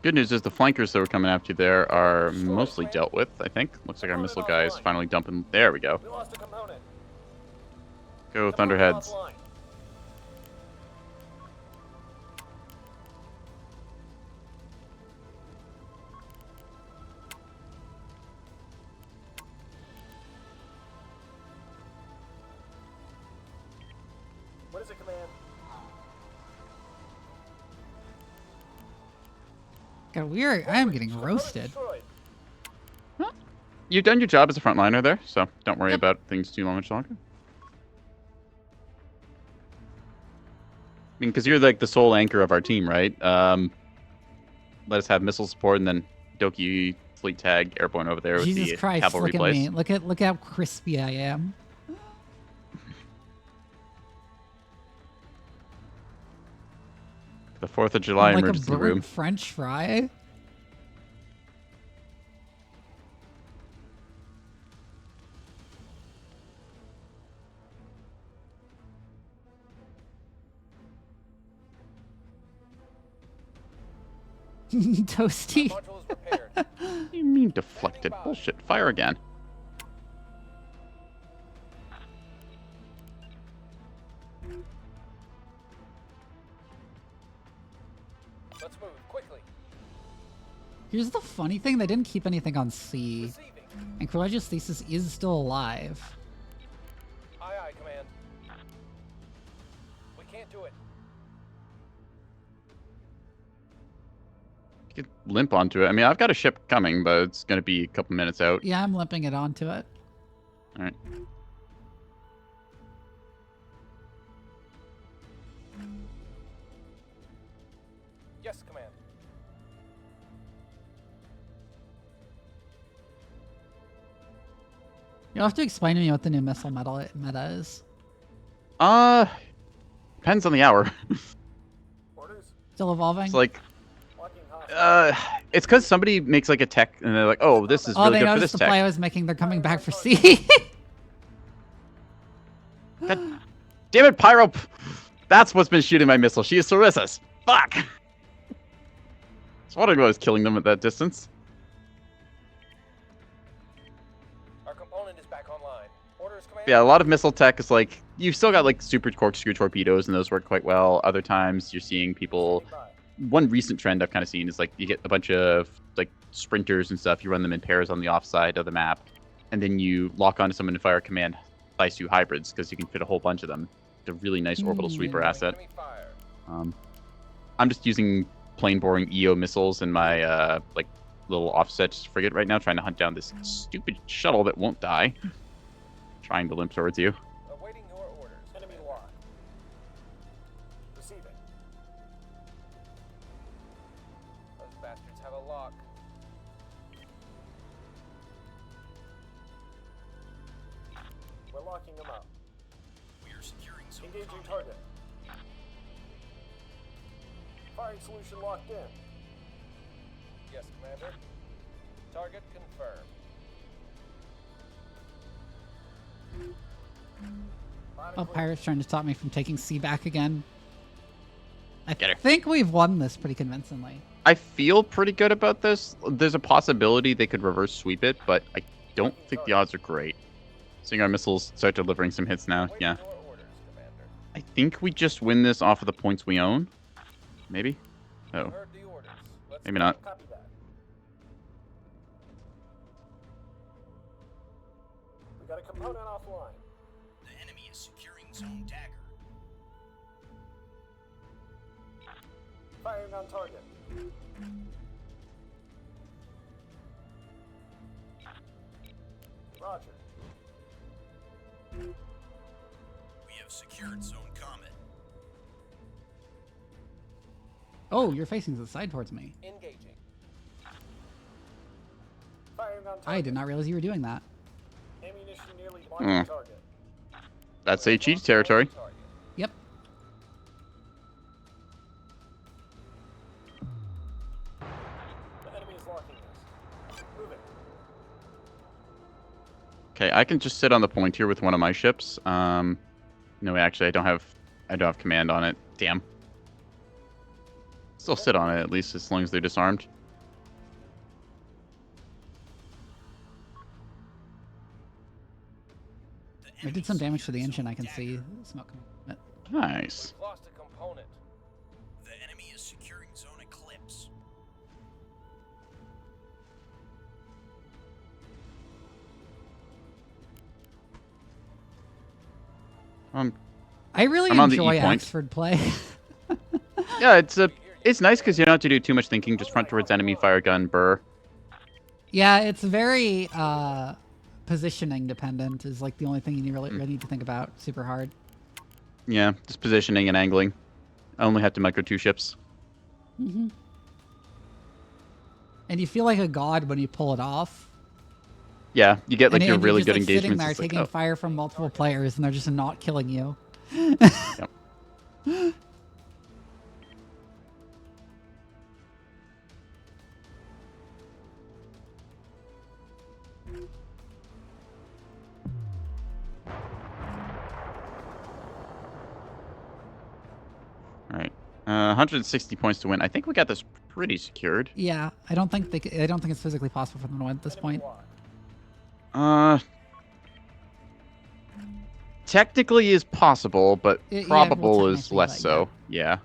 Good news is the flankers that were coming after you there are mostly dealt with, I think. Looks like our missile guy is finally dumping. There we go. We lost a component. Go Component Thunderheads. offline. What is it, command? God, I am getting Component roasted. destroyed. You've done your job as a frontliner there, so don't worry Yep. about things too much longer. I mean, because you're like the sole anchor of our team, right? Let us have missile support, and then Doki fleet tag airborne over there with Jesus the Christ, cavalry look at place. me. Look how crispy I am. The 4th of July I'm like a emergency burnt room. French fry. Toasty. Module is repaired. What do you mean deflected? Bullshit. Fire again. Let's move quickly. Here's the funny thing, they didn't keep anything on C. Receiving. And Corellius Thesis is still alive. Aye, aye, command. We can't do it. You could limp onto it. I mean, I've got a ship coming, but it's going to be a couple minutes out. Yeah, I'm limping it onto it. All right. Yes, command. You'll have to explain to me what the new missile meta is. Depends on the hour. Orders. Still evolving? It's like, Locking hostile. it's because somebody makes like a tech, and they're like, oh, this is Oh, really they good for noticed this the play I tech. was making. They're coming back for C. God damn it, Pyro! That's what's been shooting my missile. She is Sarissa's. Fuck! I was wondering what was killing them at that distance. Our component is back online. Orders, command. Yeah, a lot of missile tech is like, you've still got like super corkscrew torpedoes, and those work quite well. Other times, you're seeing people. One recent trend I've kind of seen is like you get a bunch of like sprinters and stuff. You run them in pairs on the offside of the map, and then you lock onto someone and fire a command ISU hybrids because you can fit a whole bunch of them. It's a really nice orbital sweeper asset. Enemy fire. I'm just using plain boring EO missiles in my like little offset frigate right now, trying to hunt down this stupid shuttle that won't die. Trying to limp towards you. Awaiting your orders. Enemy lock. Receiving. Those bastards have a lock. We're locking them up. We are securing zone Engaging combat. target. Firing solution locked in. Yes, commander. Target confirmed. Oh, Pirate's trying to stop me from taking C back again. I Get her. think we've won this pretty convincingly. I feel pretty good about this. There's a possibility they could reverse sweep it, but I don't think the odds are great. Seeing our missiles start delivering some hits now, Awaiting yeah. your orders, commander. I think we just win this off of the points we own. Maybe? Oh, Heard the orders. Let's maybe go. not. Copy that. We got a component offline. The enemy is securing zone dagger. Firing on target. Roger. have secured zone comet. Oh, you're facing the side towards me. Engaging. Firing on target. I did not realize you were doing that. Ammunition nearly marking target. That's a cheat territory. Target. Yep. The enemy is locking us. Moving. Okay, I can just sit on the point here with one of my ships. No, actually, I don't have command on it. Damn. Still sit on it at least as long as they're disarmed. I did some damage to the engine. I can see smoke coming from it. Nice. Lost a component. The enemy is securing zone eclipse. I really I'm on the enjoy E-point. Oxford play. Yeah, it's nice because you don't have to do too much thinking. Just front towards enemy, fire gun, burr. Yeah, it's very positioning dependent is like the only thing you really need to think about super hard. Yeah, just positioning and angling. I only have to micro 2 ships. And you feel like a god when you pull it off. Yeah, you get like and your you're really just, good like, sitting engagements. there It's like, taking oh, fire from multiple players and they're just not killing you. yep. All right, 160 points to win. I think we got this pretty secured. Yeah, I don't think it's physically possible for them to win at this point. Technically is possible, but Yeah, well, probable is technically, less but so. Yeah.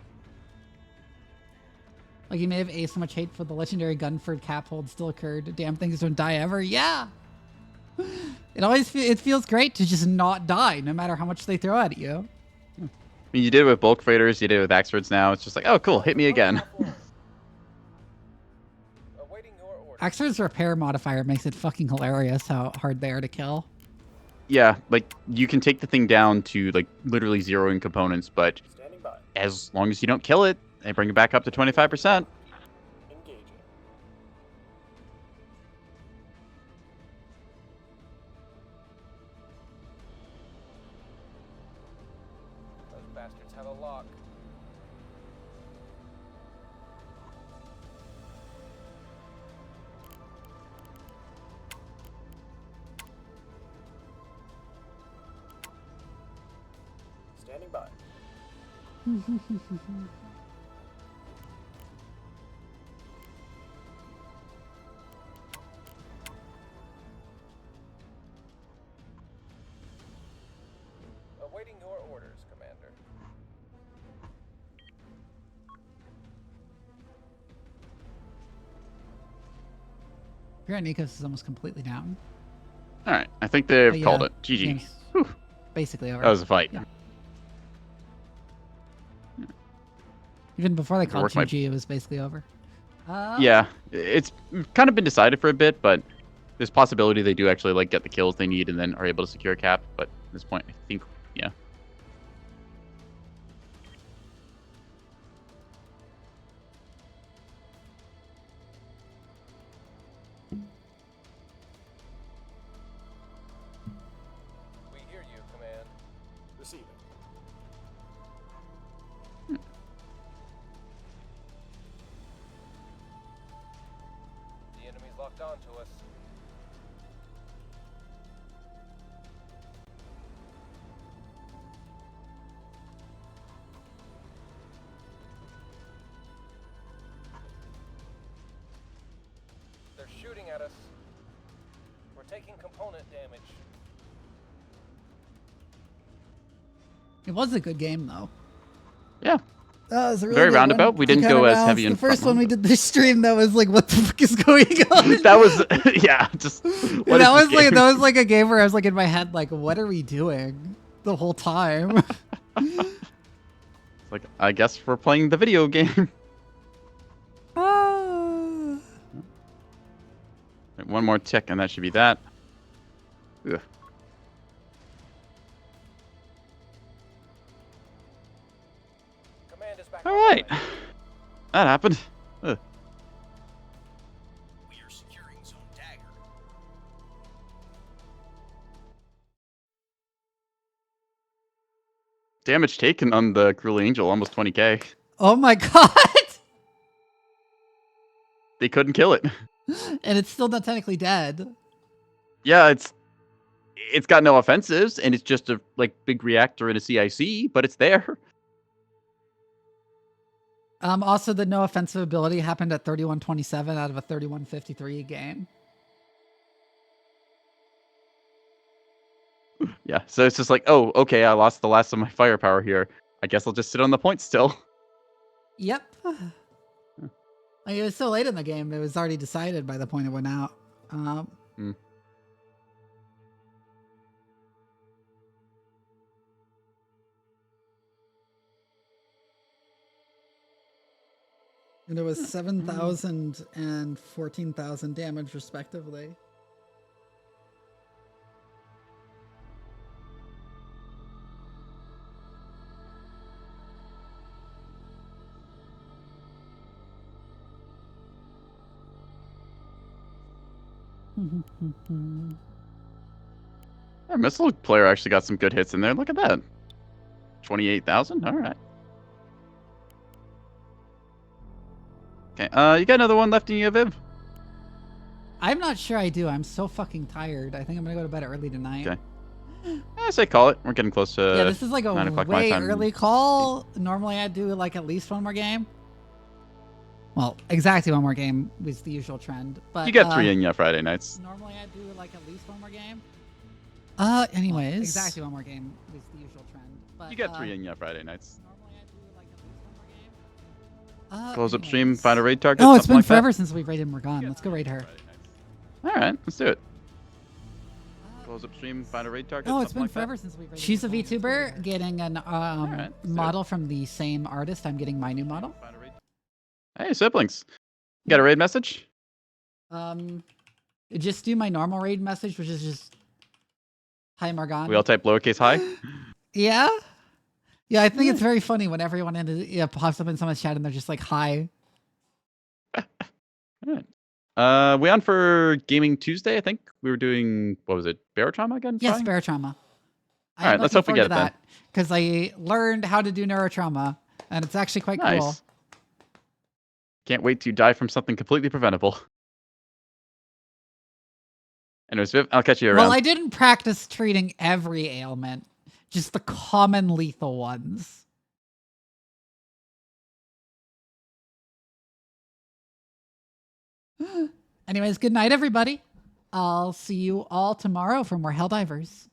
Like you may have aced so much hate for the legendary Gunford cap hold still occurred. Damn things don't die ever. Yeah. It feels great to just not die no matter how much they throw at you. I mean, you did it with bulk freighters, you did it with Axfords now. It's just like, oh, cool, hit me again. Awaiting your order. Axford's repair modifier makes it fucking hilarious how hard they are to kill. Yeah, like, you can take the thing down to, like, literally zeroing components, but Standing by. as long as you don't kill it, they bring it back up to 25%. Engaging. Those bastards have a lock. Standing by. Awaiting your orders, Commander. Nikos is almost completely down. Alright, I think they've Yeah, called it. GG. game's Whew, basically over. that was a fight. Yeah. Even before they called work my- GG, it was basically over. Yeah, it's kind of been decided for a bit, but there's possibility they do actually like get the kills they need and then are able to secure a cap. But at this point, I think, yeah. We hear you, Command. Receiving. The enemy's locked on to us. They're shooting at us. We're taking component damage. It was a good game though. Yeah. It was a really Very good roundabout. one. We To didn't kinda go as balance heavy in the first front one we line. did this stream that was like, what the fuck is going on? That was, yeah, just. what that is was this like game? that was like a game where I was like in my head like, what are we doing the whole time? Like, I guess we're playing the video game. Ah. One more tick, and that should be that. Ugh. That happened. Ugh. We are securing Zone Dagger. Damage taken on the Cruel Angel, almost 20k. Oh my god! They couldn't kill it. And it's still not technically dead. Yeah, it's got no offensives, and it's just a like big reactor in a CIC, but it's there. Also, the no offensive ability happened at 3127 out of a 3153 game. Yeah, so it's just like, oh, okay, I lost the last of my firepower here. I guess I'll just sit on the point still. Yep. Like, it was so late in the game, it was already decided by the point it went out. Hmm. And it was 7,000 and 14,000 damage, respectively. Our missile player actually got some good hits in there. Look at that. 28,000? Alright. Okay, you got another one left in you, Viv? I'm not sure I do. I'm so fucking tired. I think I'm gonna go to bed early tonight. Okay. I say call it. We're getting close to Yeah, this is like a 9 o'clock my way time. early call. Normally I'd do like at least one more game. Well, exactly one more game was the usual trend. But You get 3 in, yeah, Friday nights. normally I'd do like at least one more game. Anyways. Well, exactly one more game was the usual trend. But, You get 3 in, yeah, Friday nights. normally I'd do like at least one more game. Close up stream, Anyways. find a raid target. Oh, it's something been like forever that. since we've raided Morgan. Let's go raid her. Alright, let's do it. Close up stream, find a raid target. Oh, it's been something like that. forever since we've raided She's a VTuber getting an let's do model from the same artist. I'm getting my new model. Find a raid. Hey, siblings. You got a raid message? Just do my normal raid message, which is just hi Morgan. We all type lowercase hi? Yeah. Yeah, I think it's very funny when everyone pops up in someone's chat and they're just like hi. Alright. We on for Gaming Tuesday, I think. We were doing, what was it, Barotrauma again? Yes, trying? Barotrauma. Alright, let's hope we get it then. Because I learned how to do neurotrauma, and it's actually quite cool. Nice. Can't wait to die from something completely preventable. Anyways, Viv, I'll catch you around. Well, I didn't practice treating every ailment, just the common lethal ones. Anyways, good night, everybody. I'll see you all tomorrow for more Helldivers.